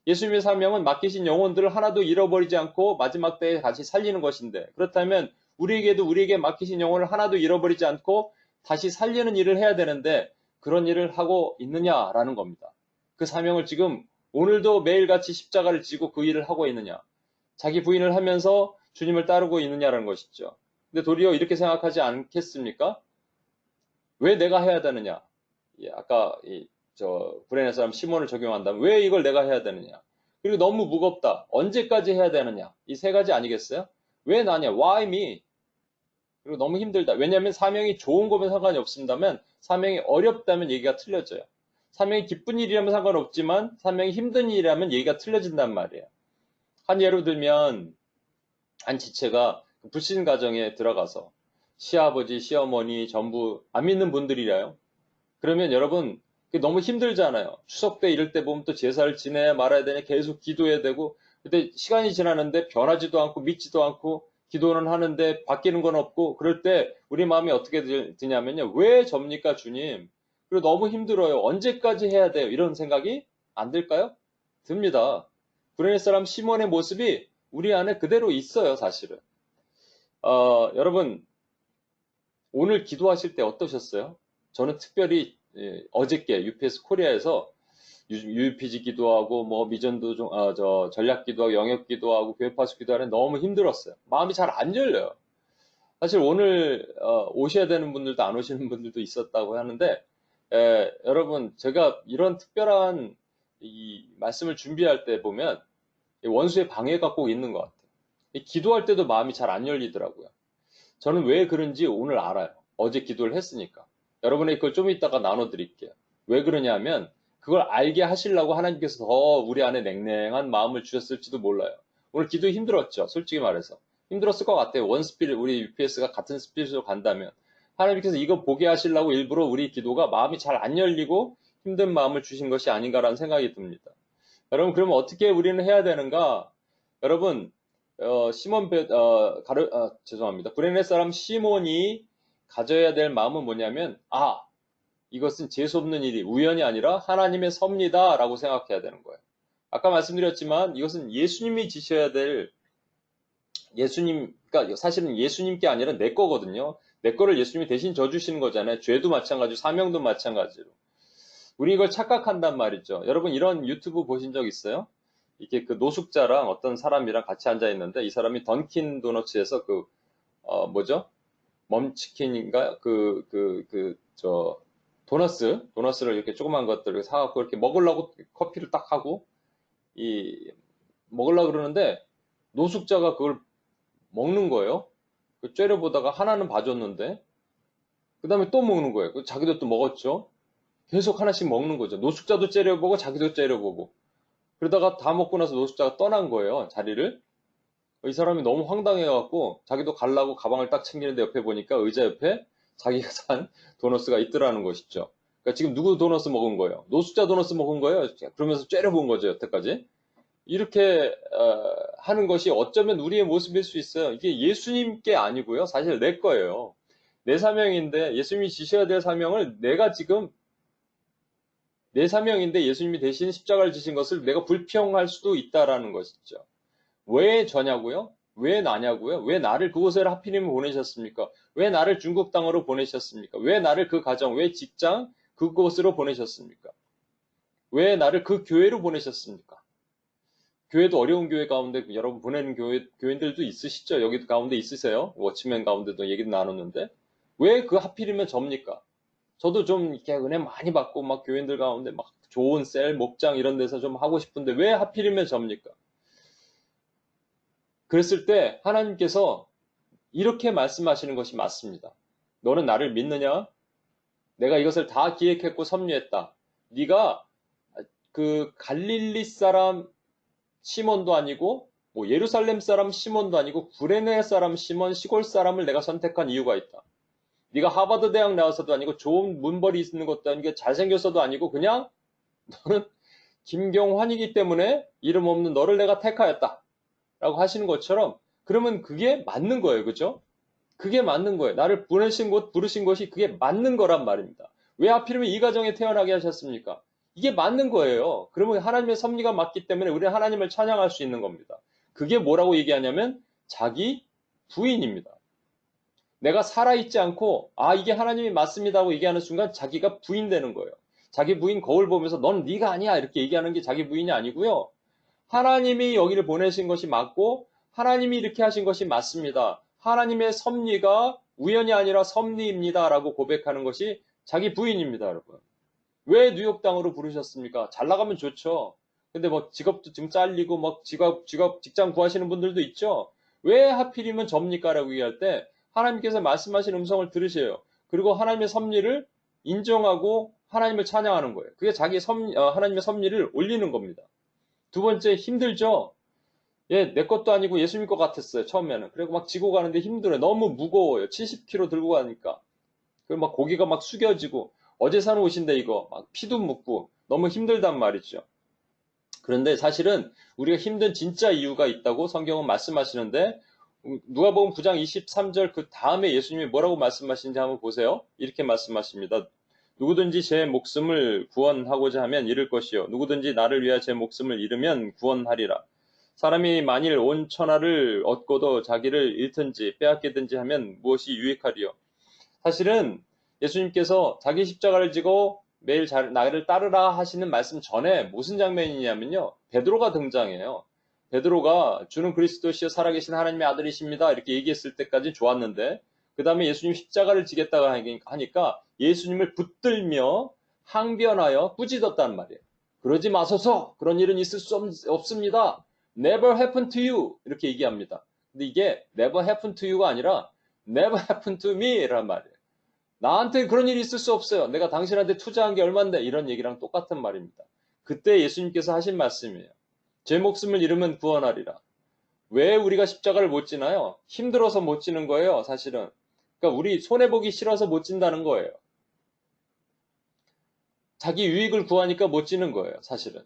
예수님의 사명은 맡기신 영혼들을 하나도 잃어버리지 않고 마지막 때에 다시 살리는 것인데 그렇다면 우리에게 맡기신 영혼을 하나도 잃어버리지 않고 다시 살리는 일을 해야 되는데 그런 일을 하고 있느냐라는 겁니다. 그 사명을 지금 오늘도 매일같이 십자가를 지고 그 일을 하고 있느냐. 자기 부인을 하면서 주님을 따르고 있느냐라는 것이죠. 근데 도리어 이렇게 생각하지 않겠습니까? 왜 내가 해야 되느냐? 아까 구레네 사람 시몬을 적용한다면 왜 이걸 내가 해야 되느냐? 그리고 너무 무겁다. 언제까지 해야 되느냐? 이 세 가지 아니겠어요? 왜 나냐? Why me? 그리고 너무 힘들다. 왜냐하면 사명이 좋은 거면 상관이 없습니다만 사명이 어렵다면 얘기가 틀려져요. 사명이 기쁜 일이라면 상관없지만 사명이 힘든 일이라면 얘기가 틀려진단 말이에요. 한 예로 들면 한 지체가 불신 가정에 들어가서 시아버지, 시어머니 전부 안 믿는 분들이래요. 그러면 여러분 너무 힘들잖아요. 추석 때 이럴 때 보면 또 제사를 지내야 말아야 되냐 계속 기도해야 되고 근데 시간이 지나는데 변하지도 않고 믿지도 않고 기도는 하는데 바뀌는 건 없고 그럴 때 우리 마음이 어떻게 드냐면요. 왜 접니까 주님? 그리고 너무 힘들어요. 언제까지 해야 돼요? 이런 생각이 안 들까요? 듭니다. 구레네 사람 시몬의 모습이 우리 안에 그대로 있어요. 사실은. 여러분 오늘 기도하실 때 어떠셨어요? 저는 특별히 어저께 UPS 코리아에서 UPG 기도하고 뭐 미전도 전략 기도하고 영역 기도하고 교회 파수 기도하는 너무 힘들었어요. 마음이 잘 안 열려요. 사실 오늘 오셔야 되는 분들도 안 오시는 분들도 있었다고 하는데 여러분 제가 이런 특별한 이 말씀을 준비할 때 보면 원수의 방해가 꼭 있는 것 같아요. 기도할 때도 마음이 잘 안 열리더라고요. 저는 왜 그런지 오늘 알아요. 어제 기도를 했으니까. 여러분에게 그걸 좀 이따가 나눠드릴게요. 왜 그러냐면 그걸 알게 하시려고 하나님께서 더 우리 안에 냉랭한 마음을 주셨을지도 몰라요. 오늘 기도 힘들었죠. 솔직히 말해서. 힘들었을 것 같아요. 원 스피릿, 우리 UPS가 같은 스피릿으로 간다면. 하나님께서 이거 보게 하시려고 일부러 우리 기도가 마음이 잘 안 열리고 힘든 마음을 주신 것이 아닌가라는 생각이 듭니다. 여러분, 그러면 어떻게 우리는 해야 되는가? 여러분, 죄송합니다. 구레네 사람 시몬이 가져야 될 마음은 뭐냐면, 이것은 재수없는 일이 우연이 아니라 하나님의 섭니다. 라고 생각해야 되는 거예요. 아까 말씀드렸지만 이것은 예수님이 지셔야 될 그러니까 사실은 예수님께 아니라 내 거거든요. 내 거를 예수님이 대신 져주시는 거잖아요. 죄도 마찬가지로, 사명도 마찬가지로. 우리 이걸 착각한단 말이죠. 여러분 이런 유튜브 보신 적 있어요? 이게 그 노숙자랑 어떤 사람이랑 같이 앉아 있는데 이 사람이 던킨 도너츠에서 뭐죠? 멈치킨인가? 도너스를 이렇게 조그만 것들을 사갖고 이렇게 먹으려고 커피를 딱 하고 먹으려고 그러는데 노숙자가 그걸 먹는 거예요. 째려보다가 하나는 봐줬는데 그 다음에 또 먹는 거예요. 자기도 또 먹었죠. 계속 하나씩 먹는 거죠. 노숙자도 째려보고 자기도 째려보고 그러다가 다 먹고 나서 노숙자가 떠난 거예요. 자리를. 이 사람이 너무 황당해갖고 자기도 가려고 가방을 딱 챙기는데 옆에 보니까 의자 옆에 자기가 산 도너스가 있더라는 것이죠. 그러니까 지금 누구 도너스 먹은 거예요? 노숙자 도너스 먹은 거예요. 그러면서 째려본 거죠. 여태까지. 이렇게 하는 것이 어쩌면 우리의 모습일 수 있어요. 이게 예수님께 아니고요. 사실 내 거예요. 내 사명인데 예수님이 지셔야 될 사명을 내가 지금 내 사명인데 예수님이 대신 십자가를 지신 것을 내가 불평할 수도 있다라는 것이죠. 왜 저냐고요? 왜 나냐고요? 왜 나를 그곳에 하필이면 보내셨습니까? 왜 나를 중국 땅으로 보내셨습니까? 왜 나를 그 가정, 왜 직장 그곳으로 보내셨습니까? 왜 나를 그 교회로 보내셨습니까? 교회도 어려운 교회 가운데 여러분 보내는 교인들도 있으시죠? 여기도 가운데 있으세요? 워치맨 가운데도 얘기도 나눴는데 왜 그 하필이면 접니까? 저도 좀 이렇게 은혜 많이 받고 막 교인들 가운데 막 좋은 셀, 목장 이런 데서 좀 하고 싶은데 왜 하필이면 접니까? 그랬을 때 하나님께서 이렇게 말씀하시는 것이 맞습니다. 너는 나를 믿느냐? 내가 이것을 다 기획했고 섭리했다. 네가 그 갈릴리 사람 시몬도 아니고 뭐 예루살렘 사람 시몬도 아니고 구레네 사람 시몬 시골 사람을 내가 선택한 이유가 있다. 네가 하버드 대학 나와서도 아니고 좋은 문벌이 있는 것도 아니고 잘생겼어도 아니고 그냥 너는 김경환이기 때문에 이름 없는 너를 내가 택하였다. 라고 하시는 것처럼 그러면 그게 맞는 거예요. 그죠? 그게 맞는 거예요. 나를 부르신 것이 그게 맞는 거란 말입니다. 왜 하필이면 이 가정에 태어나게 하셨습니까? 이게 맞는 거예요. 그러면 하나님의 섭리가 맞기 때문에 우리는 하나님을 찬양할 수 있는 겁니다. 그게 뭐라고 얘기하냐면 자기 부인입니다. 내가 살아있지 않고 이게 하나님이 맞습니다 하고 얘기하는 순간 자기가 부인 되는 거예요. 자기 부인 거울 보면서 넌 네가 아니야 이렇게 얘기하는 게 자기 부인이 아니고요. 하나님이 여기를 보내신 것이 맞고 하나님이 이렇게 하신 것이 맞습니다. 하나님의 섭리가 우연이 아니라 섭리입니다 라고 고백하는 것이 자기 부인입니다. 여러분. 왜 뉴욕 땅으로 부르셨습니까? 잘 나가면 좋죠. 근데 뭐 직업도 지금 잘리고 막 직장 구하시는 분들도 있죠. 왜 하필이면 접니까? 라고 얘기할 때 하나님께서 말씀하신 음성을 들으세요. 그리고 하나님의 섭리를 인정하고 하나님을 찬양하는 거예요. 그게 하나님의 섭리를 올리는 겁니다. 두 번째, 힘들죠? 내 것도 아니고 예수님 것 같았어요, 처음에는. 그리고 막 지고 가는데 힘들어요. 너무 무거워요. 70kg 들고 가니까. 그리고 막 고기가 막 숙여지고, 어제 산 옷인데 이거, 막 피도 묻고, 너무 힘들단 말이죠. 그런데 사실은 우리가 힘든 진짜 이유가 있다고 성경은 말씀하시는데, 누가복음 9장 23절 그 다음에 예수님이 뭐라고 말씀하시는지 한번 보세요. 이렇게 말씀하십니다. 누구든지 제 목숨을 구원하고자 하면 잃을 것이요. 누구든지 나를 위하여 제 목숨을 잃으면 구원하리라. 사람이 만일 온 천하를 얻고도 자기를 잃든지 빼앗기든지 하면 무엇이 유익하리요. 사실은 예수님께서 자기 십자가를 지고 매일 나를 따르라 하시는 말씀 전에 무슨 장면이냐면요. 베드로가 등장해요. 베드로가 주는 그리스도시여 살아계신 하나님의 아들이십니다. 이렇게 얘기했을 때까지 좋았는데 그 다음에 예수님 십자가를 지겠다고 하니까 예수님을 붙들며 항변하여 꾸짖었단 말이에요. 그러지 마소서. 그런 일은 있을 수 없습니다. Never happened to you. 이렇게 얘기합니다. 근데 이게 never happened to you가 아니라 never happened to me 란 말이에요. 나한테 그런 일이 있을 수 없어요. 내가 당신한테 투자한 게 얼만데 이런 얘기랑 똑같은 말입니다. 그때 예수님께서 하신 말씀이에요. 제 목숨을 잃으면 구원하리라. 왜 우리가 십자가를 못 지나요? 힘들어서 못 지는 거예요, 사실은. 그러니까 우리 손해보기 싫어서 못 진다는 거예요. 자기 유익을 구하니까 못 지는 거예요, 사실은.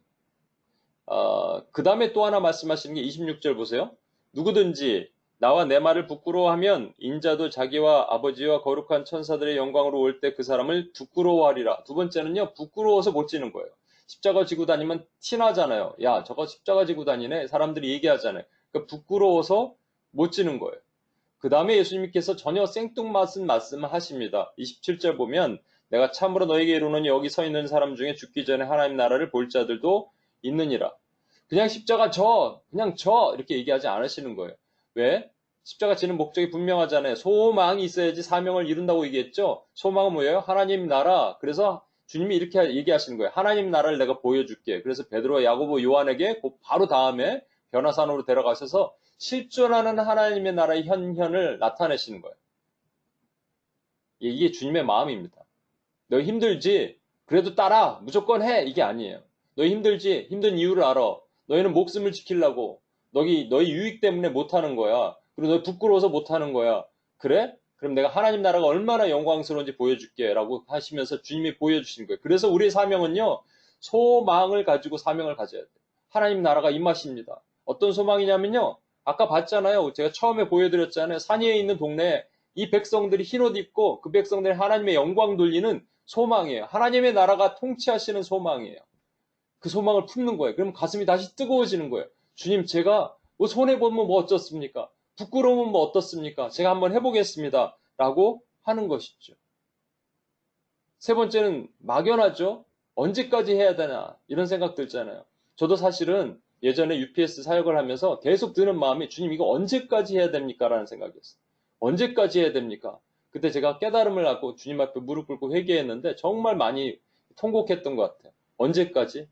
그 다음에 또 하나 말씀하시는 게 26절 보세요. 누구든지 나와 내 말을 부끄러워하면 인자도 자기와 아버지와 거룩한 천사들의 영광으로 올 때 그 사람을 부끄러워하리라. 두 번째는요, 부끄러워서 못 지는 거예요. 십자가 지고 다니면 티나잖아요. 야, 저거 십자가 지고 다니네. 사람들이 얘기하잖아요. 그러니까 부끄러워서 못 지는 거예요. 그 다음에 예수님께서 전혀 생뚱맞은 말씀을 하십니다. 27절 보면 내가 참으로 너에게 이르노니 여기 서 있는 사람 중에 죽기 전에 하나님 나라를 볼 자들도 있느니라. 그냥 십자가 그냥 이렇게 얘기하지 않으시는 거예요. 왜? 십자가 지는 목적이 분명하잖아요. 소망이 있어야지 사명을 이룬다고 얘기했죠. 소망은 뭐예요? 하나님 나라. 그래서 주님이 이렇게 얘기하시는 거예요. 하나님 나라를 내가 보여줄게. 그래서 베드로, 야고보, 요한에게 바로 다음에 변화산으로 데려가셔서 실존하는 하나님의 나라의 현현을 나타내시는 거예요. 이게 주님의 마음입니다. 너 힘들지? 그래도 따라. 무조건 해. 이게 아니에요. 너 힘들지? 힘든 이유를 알아. 너희는 목숨을 지키려고. 너희 유익 때문에 못하는 거야. 그리고 너 부끄러워서 못하는 거야. 그래? 그럼 내가 하나님 나라가 얼마나 영광스러운지 보여줄게. 라고 하시면서 주님이 보여주신 거예요. 그래서 우리의 사명은요. 소망을 가지고 사명을 가져야 돼요. 하나님 나라가 임하십니다. 어떤 소망이냐면요. 아까 봤잖아요. 제가 처음에 보여드렸잖아요. 산 위에 있는 동네에 이 백성들이 흰옷 입고 그 백성들이 하나님의 영광 돌리는 소망이에요. 하나님의 나라가 통치하시는 소망이에요. 그 소망을 품는 거예요. 그럼 가슴이 다시 뜨거워지는 거예요. 주님, 제가 뭐 손해보면 뭐 어떻습니까? 부끄러우면 뭐 어떻습니까? 제가 한번 해보겠습니다. 라고 하는 것이죠. 세 번째는 막연하죠. 언제까지 해야 되나 이런 생각 들잖아요. 저도 사실은 예전에 UPS 사역을 하면서 계속 드는 마음이 주님 이거 언제까지 해야 됩니까? 라는 생각이었어요. 언제까지 해야 됩니까? 그때 제가 깨달음을 갖고 주님 앞에 무릎 꿇고 회개했는데 정말 많이 통곡했던 것 같아요. 언제까지?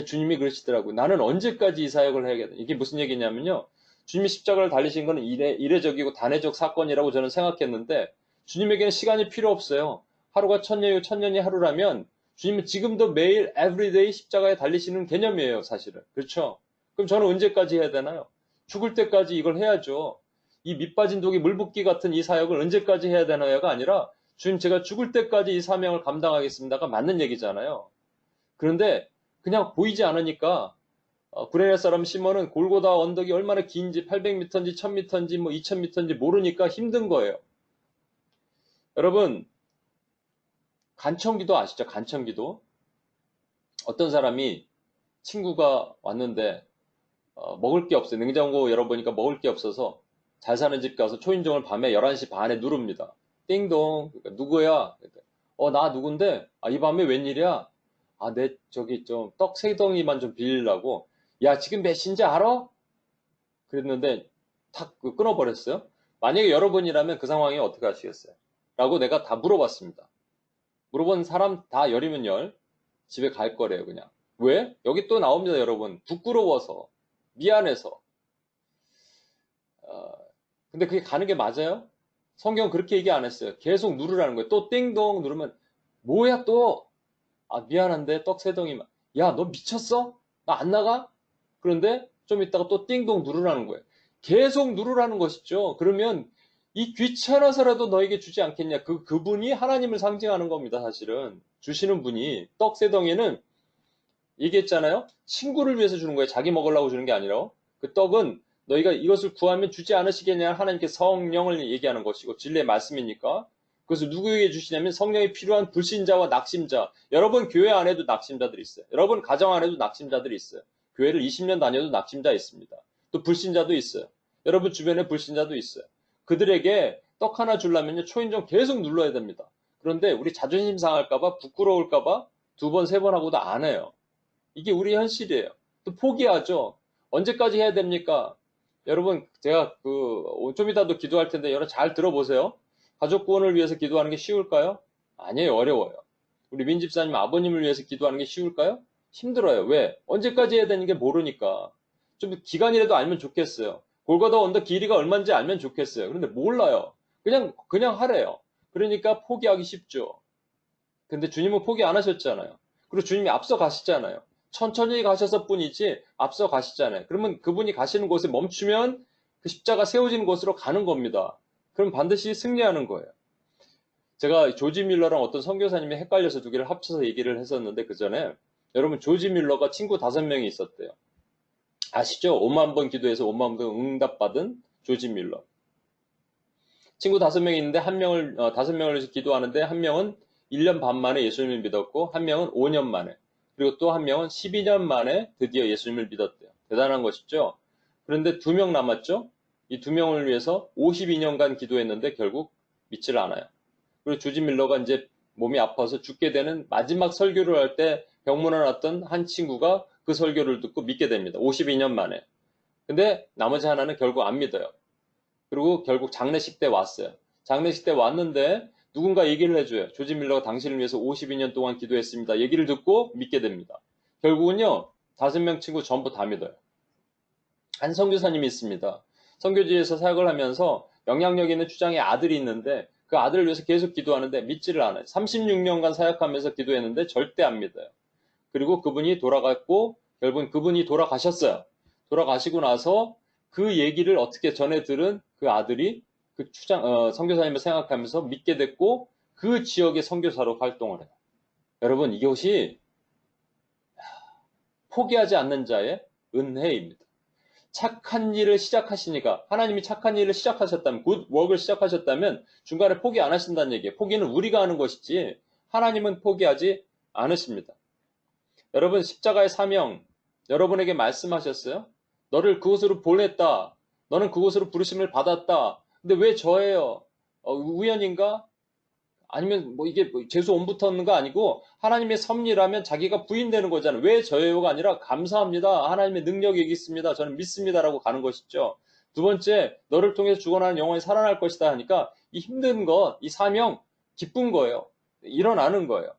주님이 그러시더라고요. 나는 언제까지 이 사역을 해야겠다. 이게 무슨 얘기냐면요. 주님이 십자가를 달리신 것은 이례적이고 단회적 사건이라고 저는 생각했는데 주님에게는 시간이 필요 없어요. 하루가 천년이 하루라면 주님은 지금도 매일 everyday 십자가에 달리시는 개념이에요. 사실은. 그렇죠? 그럼 저는 언제까지 해야 되나요? 죽을 때까지 이걸 해야죠. 이 밑빠진 독이 물붓기 같은 이 사역을 언제까지 해야 되나요가 아니라 주님 제가 죽을 때까지 이 사명을 감당하겠습니다가 맞는 얘기잖아요. 그런데 그냥 보이지 않으니까 구레네 사람 시몬은 골고다 언덕이 얼마나 긴지 800m인지 1000m인지 뭐 2000m인지 모르니까 힘든 거예요. 여러분 간청기도 아시죠? 간청기도. 어떤 사람이 친구가 왔는데 먹을 게 없어요. 냉장고 열어보니까 먹을 게 없어서 잘 사는 집 가서 초인종을 밤에 11시 반에 누릅니다. 띵동. 그러니까 누구야? 나 누군데? 이 밤에 웬일이야? 내 저기 좀 떡 3덩이만 좀 빌리려고. 야, 지금 몇 시인지 알아? 그랬는데 탁 끊어버렸어요. 만약에 여러분이라면 그 상황에 어떻게 하시겠어요? 라고 내가 다 물어봤습니다. 물어본 사람 다 열이면 열 집에 갈 거래요. 그냥. 왜? 여기 또 나옵니다. 여러분. 부끄러워서 미안해서. 근데 그게 가는 게 맞아요? 성경 그렇게 얘기 안 했어요. 계속 누르라는 거예요. 또 띵동 누르면 뭐야 또? 미안한데 떡 3덩이만. 야, 너 미쳤어? 나 안 나가? 그런데 좀 있다가 또 띵동 누르라는 거예요. 계속 누르라는 것이죠. 그러면 이 귀찮아서라도 너에게 주지 않겠냐. 그분이 하나님을 상징하는 겁니다. 사실은. 주시는 분이 떡 3덩이는 얘기했잖아요. 친구를 위해서 주는 거예요. 자기 먹으려고 주는 게 아니라. 그 떡은 너희가 이것을 구하면 주지 않으시겠냐. 하나님께 성령을 얘기하는 것이고 진리의 말씀이니까. 그래서 누구에게 주시냐면 성령이 필요한 불신자와 낙심자. 여러분 교회 안에도 낙심자들이 있어요. 여러분 가정 안에도 낙심자들이 있어요. 교회를 20년 다녀도 낙심자 있습니다. 또 불신자도 있어요. 여러분 주변에 불신자도 있어요. 그들에게 떡 하나 주려면 초인종 계속 눌러야 됩니다. 그런데 우리 자존심 상할까봐 부끄러울까봐 2번, 3번 하고도 안 해요. 이게 우리 현실이에요. 또 포기하죠. 언제까지 해야 됩니까? 여러분 제가 좀 이따도 기도할 텐데 여러분 잘 들어보세요. 가족 구원을 위해서 기도하는 게 쉬울까요? 아니에요. 어려워요. 우리 민집사님 아버님을 위해서 기도하는 게 쉬울까요? 힘들어요. 왜? 언제까지 해야 되는 게 모르니까. 좀 기간이라도 알면 좋겠어요. 골고다 언덕 길이가 얼마인지 알면 좋겠어요. 그런데 몰라요. 그냥 하래요. 그러니까 포기하기 쉽죠. 근데 주님은 포기 안 하셨잖아요. 그리고 주님이 앞서 가시잖아요. 천천히 가셔서 뿐이지 앞서 가시잖아요. 그러면 그분이 가시는 곳에 멈추면 그 십자가 세워지는 곳으로 가는 겁니다. 그럼 반드시 승리하는 거예요. 제가 조지 밀러랑 어떤 선교사님이 헷갈려서 2개를 합쳐서 얘기를 했었는데 그 전에 여러분 조지 밀러가 친구 5명이 있었대요. 아시죠? 5만 번 기도해서 5만 번 응답받은 조지 밀러. 친구 5명이 있는데 5명을 기도하는데 한 명은 1년 반 만에 예수님을 믿었고 한 명은 5년 만에 그리고 또 한 명은 12년 만에 드디어 예수님을 믿었대요. 대단한 것이죠. 그런데 2명 남았죠. 이 2명을 위해서 52년간 기도했는데 결국 믿질 않아요. 그리고 조지 밀러가 이제 몸이 아파서 죽게 되는 마지막 설교를 할 때 병문안 왔던 한 친구가 그 설교를 듣고 믿게 됩니다. 52년 만에. 근데 나머지 하나는 결국 안 믿어요. 그리고 결국 장례식 때 왔어요. 장례식 때 왔는데 누군가 얘기를 해줘요. 조지 밀러가 당신을 위해서 52년 동안 기도했습니다. 얘기를 듣고 믿게 됩니다. 결국은요, 5명 친구 전부 다 믿어요. 한 선교사님이 있습니다. 선교지에서 사역을 하면서 영향력 있는 추장의 아들이 있는데 그 아들을 위해서 계속 기도하는데 믿지를 않아요. 36년간 사역하면서 기도했는데 절대 안 믿어요. 그리고 그분이 돌아갔고 결국은 그분이 돌아가셨어요. 돌아가시고 나서 그 얘기를 어떻게 전해 들은 그 아들이 그 선교사님을 생각하면서 믿게 됐고 그 지역의 선교사로 활동을 해요. 여러분, 이것이 포기하지 않는 자의 은혜입니다. 착한 일을 시작하시니까, 하나님이 착한 일을 시작하셨다면, 굿 워크를 시작하셨다면 중간에 포기 안 하신다는 얘기예요. 포기는 우리가 하는 것이지 하나님은 포기하지 않으십니다. 여러분, 십자가의 사명 여러분에게 말씀하셨어요? 너를 그곳으로 보냈다. 너는 그곳으로 부르심을 받았다. 근데 왜 저예요? 우연인가? 아니면 뭐 이게 재수 옴붙었는 거 아니고 하나님의 섭리라면 자기가 부인되는 거잖아요. 왜 저예요가 아니라 감사합니다. 하나님의 능력이 있습니다. 저는 믿습니다라고 가는 것이죠. 두 번째, 너를 통해서 죽어나는 영혼이 살아날 것이다 하니까 이 힘든 것, 이 사명, 기쁜 거예요. 일어나는 거예요.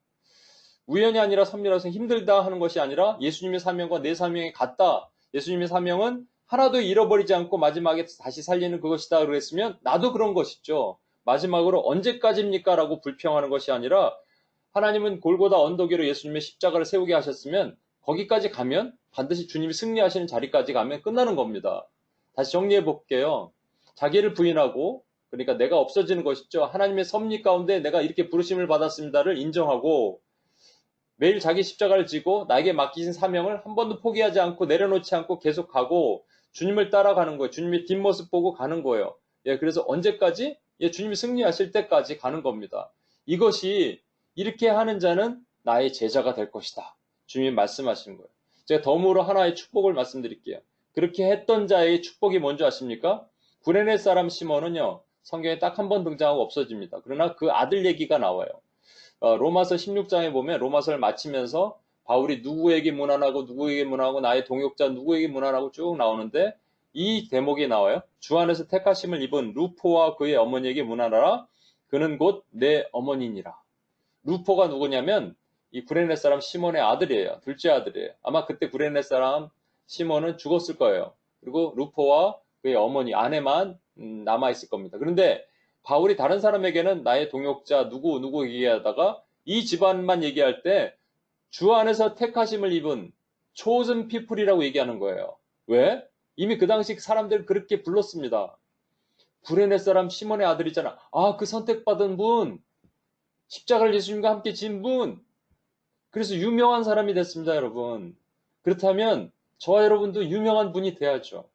우연이 아니라 섭리라서 힘들다 하는 것이 아니라 예수님의 사명과 내 사명이 같다. 예수님의 사명은 하나도 잃어버리지 않고 마지막에 다시 살리는 그것이다 그랬으면 나도 그런 것이죠. 마지막으로 언제까지입니까? 라고 불평하는 것이 아니라 하나님은 골고다 언덕 위로 예수님의 십자가를 세우게 하셨으면 거기까지 가면 반드시 주님이 승리하시는 자리까지 가면 끝나는 겁니다. 다시 정리해 볼게요. 자기를 부인하고, 그러니까 내가 없어지는 것이죠. 하나님의 섭리 가운데 내가 이렇게 부르심을 받았습니다를 인정하고 매일 자기 십자가를 지고 나에게 맡기신 사명을 한 번도 포기하지 않고 내려놓지 않고 계속 가고 주님을 따라가는 거예요. 주님의 뒷모습 보고 가는 거예요. 예, 그래서 언제까지? 예, 주님이 승리하실 때까지 가는 겁니다. 이것이 이렇게 하는 자는 나의 제자가 될 것이다. 주님이 말씀하시는 거예요. 제가 덤으로 하나의 축복을 말씀드릴게요. 그렇게 했던 자의 축복이 뭔지 아십니까? 구레네 사람 시몬은요, 성경에 딱 한 번 등장하고 없어집니다. 그러나 그 아들 얘기가 나와요. 로마서 16장에 보면 로마서를 마치면서 바울이 누구에게 문안하고 누구에게 문안하고 나의 동역자 누구에게 문안하고 쭉 나오는데 이 대목이 나와요. 주 안에서 택하심을 입은 루포와 그의 어머니에게 문안하라. 그는 곧 내 어머니니라. 루포가 누구냐면 이 구레네 사람 시몬의 아들이에요. 둘째 아들이에요. 아마 그때 구레네 사람 시몬은 죽었을 거예요. 그리고 루포와 그의 어머니 아내만 남아있을 겁니다. 그런데 바울이 다른 사람에게는 나의 동역자 누구 얘기하다가 이 집안만 얘기할 때 주 안에서 택하심을 입은 chosen people이라고 얘기하는 거예요. 왜? 이미 그 당시 사람들 그렇게 불렀습니다. 구레네 사람 시몬의 아들이잖아. 아, 그 선택받은 분, 십자가를 예수님과 함께 진 분. 그래서 유명한 사람이 됐습니다, 여러분. 그렇다면 저와 여러분도 유명한 분이 돼야죠.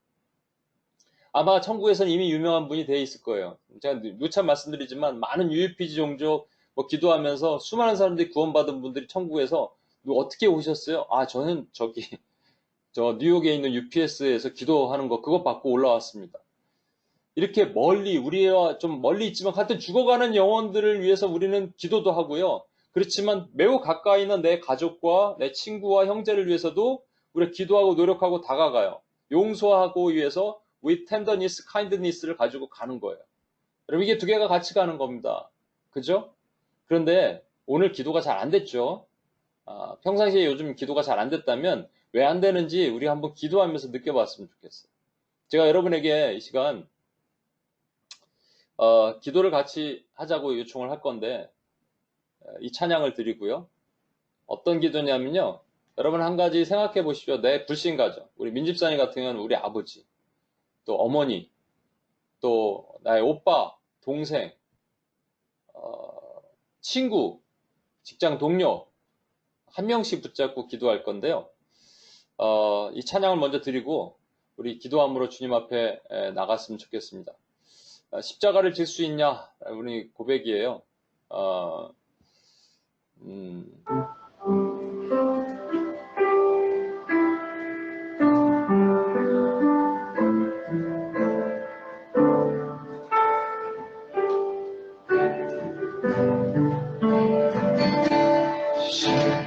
아마 천국에서는 이미 유명한 분이 되어 있을 거예요. 제가 누차 말씀드리지만 많은 UPG 종족 기도하면서 수많은 사람들이 구원받은 분들이 천국에서 어떻게 오셨어요? 아, 저는 저 뉴욕에 있는 UPS에서 기도하는 거 그거 받고 올라왔습니다. 이렇게 멀리 우리와 좀 멀리 있지만 하여튼 죽어가는 영혼들을 위해서 우리는 기도도 하고요. 그렇지만 매우 가까이 있는 내 가족과 내 친구와 형제를 위해서도 우리가 기도하고 노력하고 다가가요. 용서하고 위해서 with tenderness, kindness를 가지고 가는 거예요. 여러분, 이게 두 개가 같이 가는 겁니다. 그죠? 그런데 오늘 기도가 잘 안 됐죠? 평상시에 요즘 기도가 잘 안 됐다면 왜 안 되는지 우리 한번 기도하면서 느껴봤으면 좋겠어요. 제가 여러분에게 이 시간 기도를 같이 하자고 요청을 할 건데 이 찬양을 드리고요. 어떤 기도냐면요. 여러분 한 가지 생각해 보십시오. 내 불신 가정. 우리 민집사님 같은 경우는 우리 아버지, 또 어머니, 또 나의 오빠, 동생, 친구, 직장 동료 한 명씩 붙잡고 기도할 건데요. 이 찬양을 먼저 드리고 우리 기도함으로 주님 앞에 나갔으면 좋겠습니다. 십자가를 질 수 있냐? 우리 고백이에요.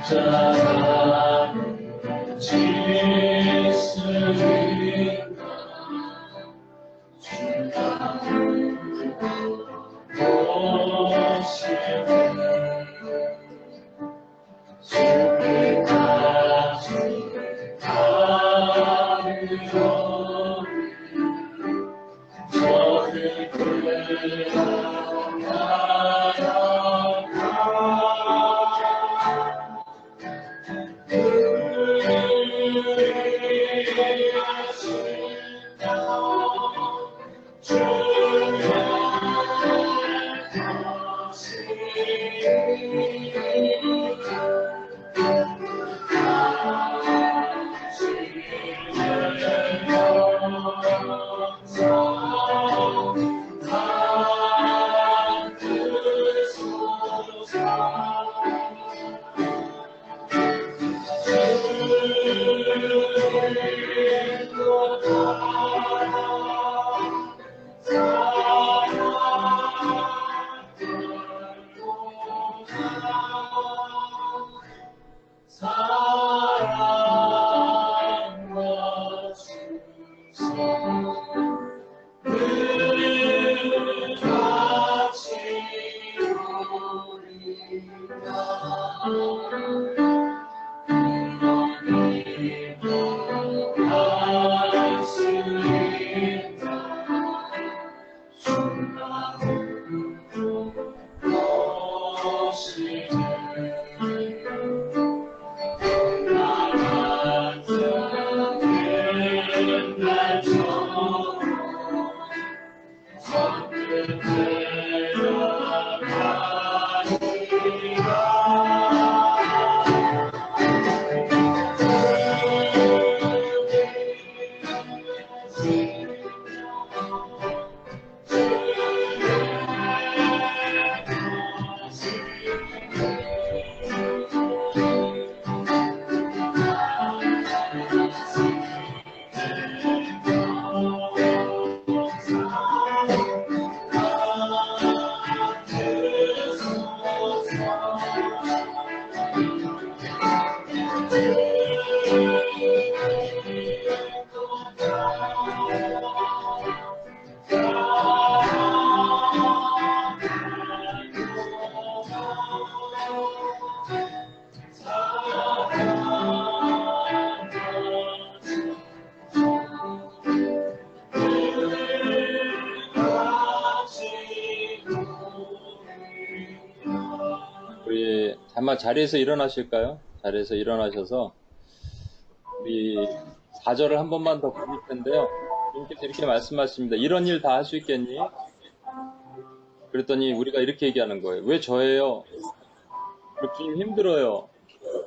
자라는 질서인가 주가 오시네 주께까지 가르려 저를 사랑과 충성을 같이 우리 잠깐 자리에서 일어나실까요? 자리에서 일어나셔서 우리 4절을 한 번만 더 부를 텐데요. 주님께서 이렇게 말씀하십니다. 이런 일 다 할 수 있겠니? 그랬더니 우리가 이렇게 얘기하는 거예요. 왜 저예요? 주님 힘들어요.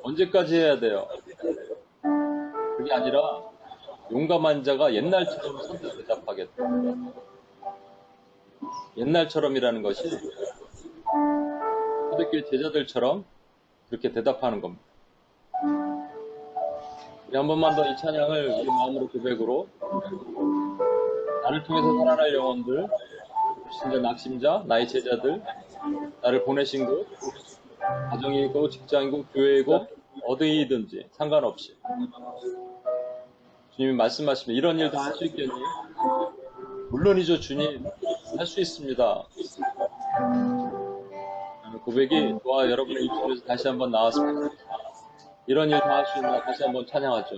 언제까지 해야 돼요? 그게 아니라 용감한 자가 옛날처럼 선뜻 대답하겠다. 옛날처럼이라는 것이 초대교회 제자들처럼 그렇게 대답하는 겁니다. 우리 한 번만 더 이 찬양을 우리 마음으로 고백으로 나를 통해서 살아날 영혼들, 신자 낙심자, 나의 제자들, 나를 보내신 곳, 가정이고 직장이고 교회이고 어디든지 상관없이 주님이 말씀하시면 이런 일 다 할 수 있겠니? 물론이죠, 주님. 할 수 있습니다. 고백이 저와 여러분의 입술에서 다시 한번 나왔습니다. 이런 일 다 할 수 있나? 다시 한번 찬양하죠.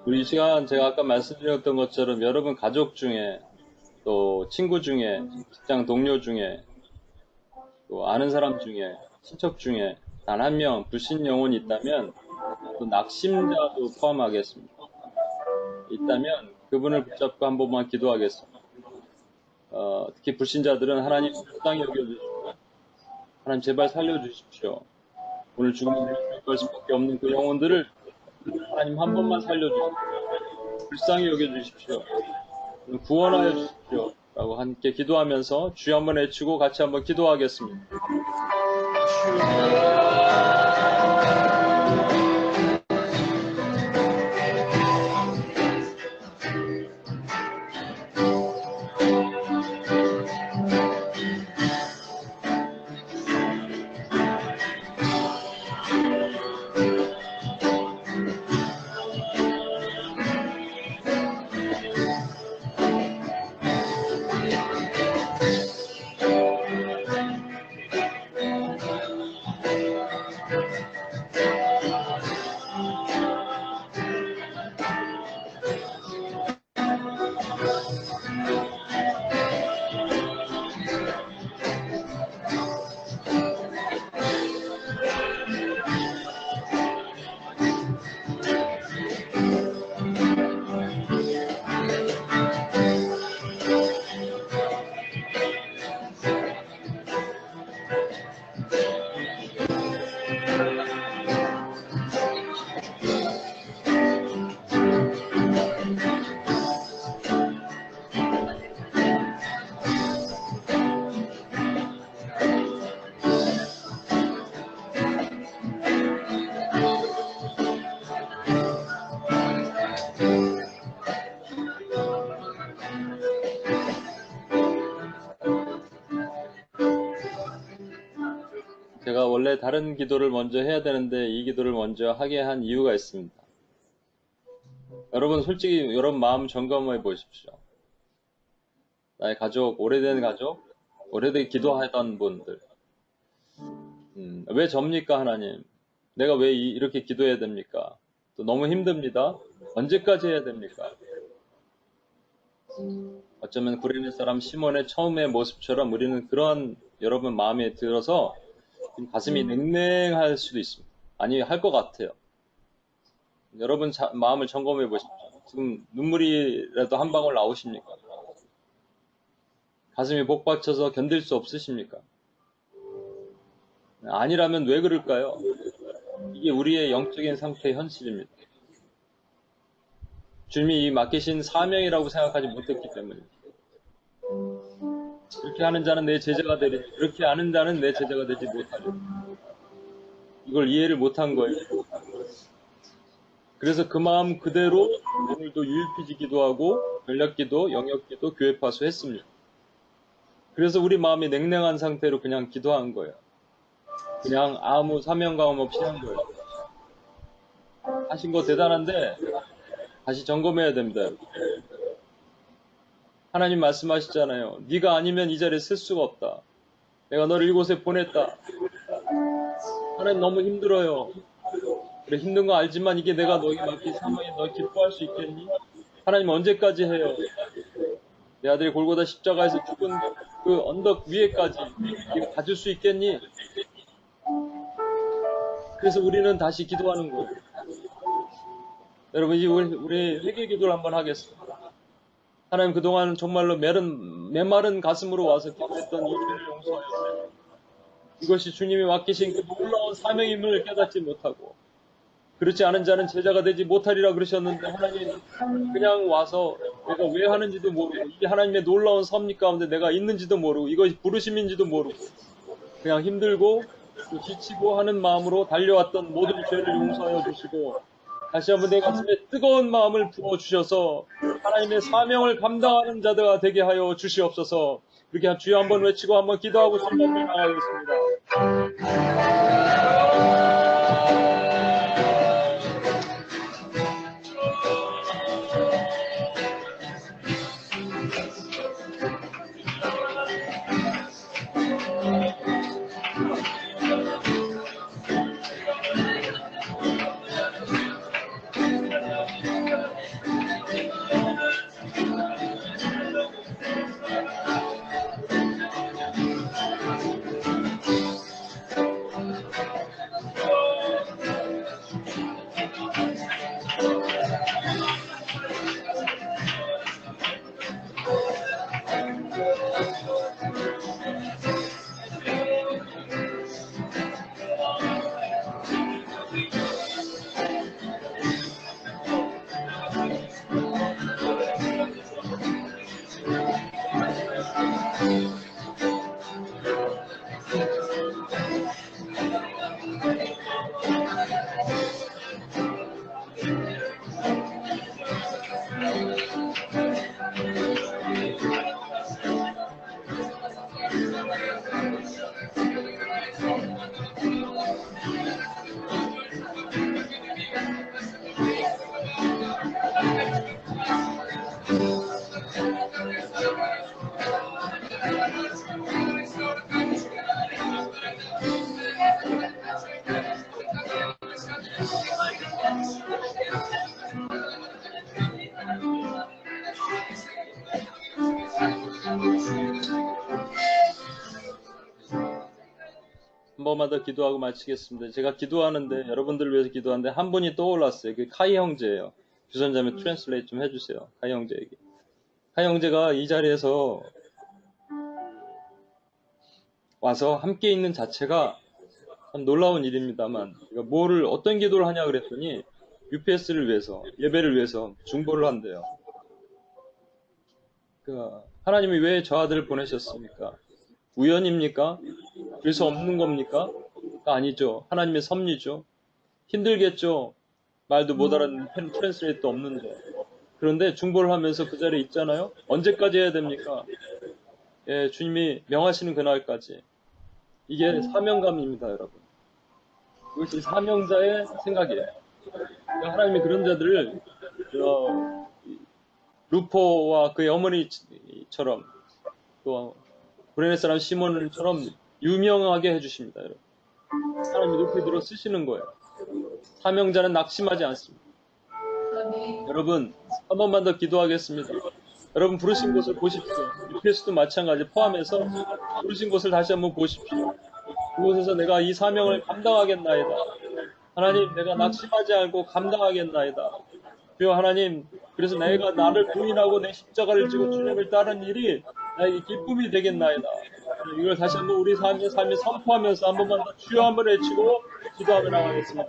우리 이 시간 제가 아까 말씀드렸던 것처럼 여러분 가족 중에 또 친구 중에 직장 동료 중에 또 아는 사람 중에 친척 중에 단 한 명 불신 영혼이 있다면 또 낙심자도 포함하겠습니다. 있다면 그분을 붙잡고 한 번만 기도하겠습니다. 특히 불신자들은 하나님 불쌍히 여겨주십시오. 하나님 제발 살려주십시오. 오늘 죽음에 내릴 것밖에 없는 그 영혼들을 하나님 한 번만 살려주십시오. 불쌍히 여겨주십시오. 구원하여 주십시오. 라고 함께 기도하면서 주여 한번 외치고 같이 한번 기도하겠습니다. 제가 원래 다른 기도를 먼저 해야 되는데 이 기도를 먼저 하게 한 이유가 있습니다. 여러분 솔직히 여러분 마음 점검해 보십시오. 나의 가족, 오래된 가족, 오래되게 기도하던 분들. 왜 접니까 하나님? 내가 왜 이렇게 기도해야 됩니까? 또 너무 힘듭니다. 언제까지 해야 됩니까? 어쩌면 구레네 사람 시몬의 처음의 모습처럼 우리는 그런 여러분 마음에 들어서 가슴이 냉랭할 수도 있습니다. 아니, 할 것 같아요. 여러분 마음을 점검해 보십시오. 지금 눈물이라도 한 방울 나오십니까? 가슴이 복받쳐서 견딜 수 없으십니까? 아니라면 왜 그럴까요? 이게 우리의 영적인 상태의 현실입니다. 주님이 이 맡기신 사명이라고 생각하지 못했기 때문입니다. 이렇게 하는 자는 내 제자가 되리, 그렇게 하는 자는 내 제자가 되지 못하리. 이걸 이해를 못한 거예요. 그래서 그 마음 그대로 오늘도 ULPG 기도하고 전략기도, 영역기도, 교회파수 했습니다. 그래서 우리 마음이 냉랭한 상태로 그냥 기도한 거예요. 그냥 아무 사명감 없이 한 거예요. 하신 거 대단한데 다시 점검해야 됩니다. 하나님 말씀하시잖아요. 네가 아니면 이 자리에 쓸 수가 없다. 내가 너를 이곳에 보냈다. 하나님 너무 힘들어요. 그래 힘든 거 알지만 이게 내가 너에게 맡긴 사명에 너 기뻐할 수 있겠니? 하나님 언제까지 해요? 내 아들이 골고다 십자가에서 죽은 그 언덕 위에까지 이거 가질 수 있겠니? 그래서 우리는 다시 기도하는 거예요. 여러분 이제 우리 회개 기도를 한번 하겠습니다. 하나님 그동안 정말로 메마른 가슴으로 와서 기도했던 이 죄를 용서하여 이것이 주님이 맡기신 그 놀라운 사명임을 깨닫지 못하고 그렇지 않은 자는 제자가 되지 못하리라 그러셨는데 하나님 그냥 와서 내가 왜 하는지도 모르고 이게 하나님의 놀라운 섭리 가운데 내가 있는지도 모르고 이것이 부르심인지도 모르고 그냥 힘들고 또 지치고 하는 마음으로 달려왔던 모든 죄를 용서하여 주시고 다시 한번 내 가슴에 뜨거운 마음을 부어주셔서 하나님의 사명을 감당하는 자들가 되게 하여 주시옵소서. 이렇게 주여 한번 외치고 한번 기도하고 선언을 나가겠습니다. 한 번만 더 기도하고 마치겠습니다. 제가 기도하는데 여러분들을 위해서 기도하는데 한 분이 떠올랐어요. 그 카이 형제예요. 주선자면 트랜슬레이트 좀 해주세요. 카이 형제에게. 카이 형제가 이 자리에서 와서 함께 있는 자체가 참 놀라운 일입니다만 뭐를 어떤 기도를 하냐 그랬더니 UPS를 위해서 예배를 위해서 중보를 한대요. 하나님이 왜 저 아들을 보내셨습니까? 우연입니까? 그래서 없는 겁니까? 아니죠. 하나님의 섭리죠. 힘들겠죠. 말도 못 알아듣는 트랜스레이터 없는데. 그런데 중보를 하면서 그 자리에 있잖아요. 언제까지 해야 됩니까? 예, 주님이 명하시는 그날까지. 이게 사명감입니다, 여러분. 이것이 사명자의 생각이에요. 하나님이 그런 자들을 루포와 그의 어머니처럼 또 구레네 사람 시몬처럼 유명하게 해주십니다. 여러분. 하나님이 높이 들어 쓰시는 거예요. 사명자는 낙심하지 않습니다. 여러분 한 번만 더 기도하겠습니다. 여러분 부르신 곳을 보십시오. UPS도 마찬가지 포함해서 부르신 곳을 다시 한번 보십시오. 그곳에서 내가 이 사명을 감당하겠나이다. 하나님 내가 낙심하지 않고 감당하겠나이다. 주여 하나님 그래서 내가 나를 부인하고 내 십자가를 지고 주님을 따르는 일이 나에게 기쁨이 되겠나이다. 이걸 다시 한번 우리 삶에 선포하면서 한 번만 더 주여 한번 외치고 기도하며 나가겠습니다.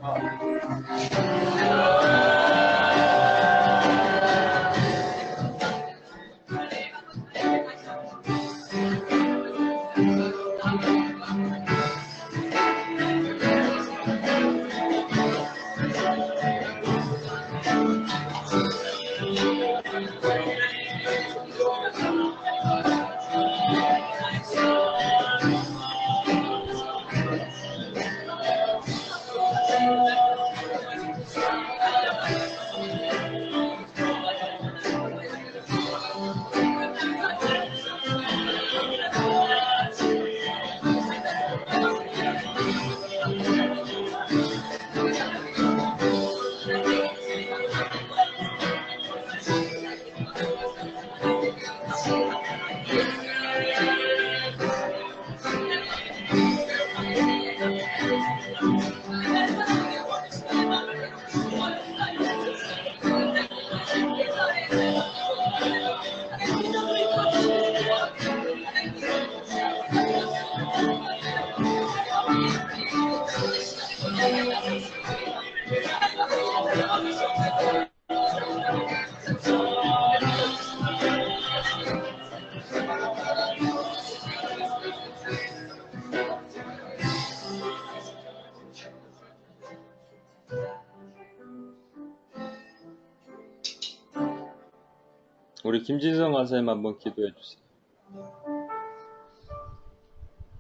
우리 김진성 간사님 한번 기도해 주세요.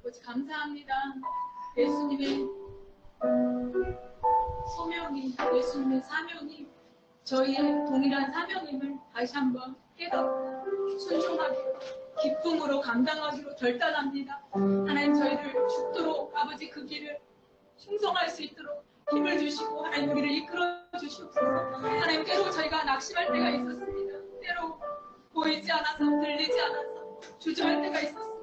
아버지 감사합니다. 예수님의 소명이, 예수님의 사명이 저희의 동일한 사명임을 다시 한번 깨닫고 순종하게 기쁨으로 감당하기로 결단합니다. 하나님 저희를 죽도록 아버지 그 길을 충성할 수 있도록 힘을 주시고 하나님 우리를 이끌어 주시옵소서. 하나님 때로 저희가 낙심할 때가 있었습니다. 때로 보이지 않아서 들리지 않아서 주저할 때가 있었습니다.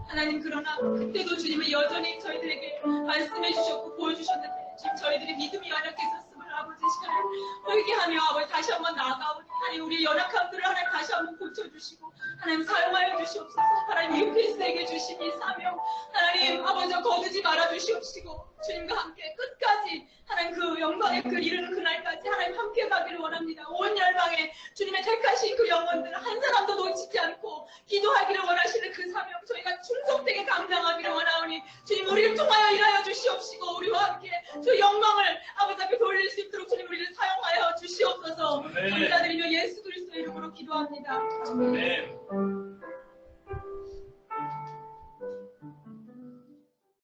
하나님 그러나 그때도 주님은 여전히 저희들에게 말씀해 주셨고 보여주셨는데 지금 저희들이 믿음이 연약했었음을 아버지 시간을 회개하며 아버지 다시 한번 나아가오니 하나님 우리의 연약함들을 하나님 다시 한번 고쳐주시고 하나님 사용하여 주시옵소서. 하나님 UPS에게 주신 이 사명 하나님 아버지 거두지 말아 주시옵시고 주님과 함께 끝까지 하나님 그 영광의 그 이르는 그날까지 하나님 함께 가기를 원합니다. 온 열방에 주님의 택하신 그 영혼들 한 사람도 놓치지 않고 기도하기를 원하시는 그 사명 저희가 충성되게 감당하기를 원하오니 주님 우리를 통하여 일하여 주시옵시고 우리와 함께 그 영광을 아버지 앞에 돌릴 수 있도록 주님 우리를 사용하여 주시옵소서. 감사드리며 예수 그리스도의 기도합니다. 아멘. 아멘.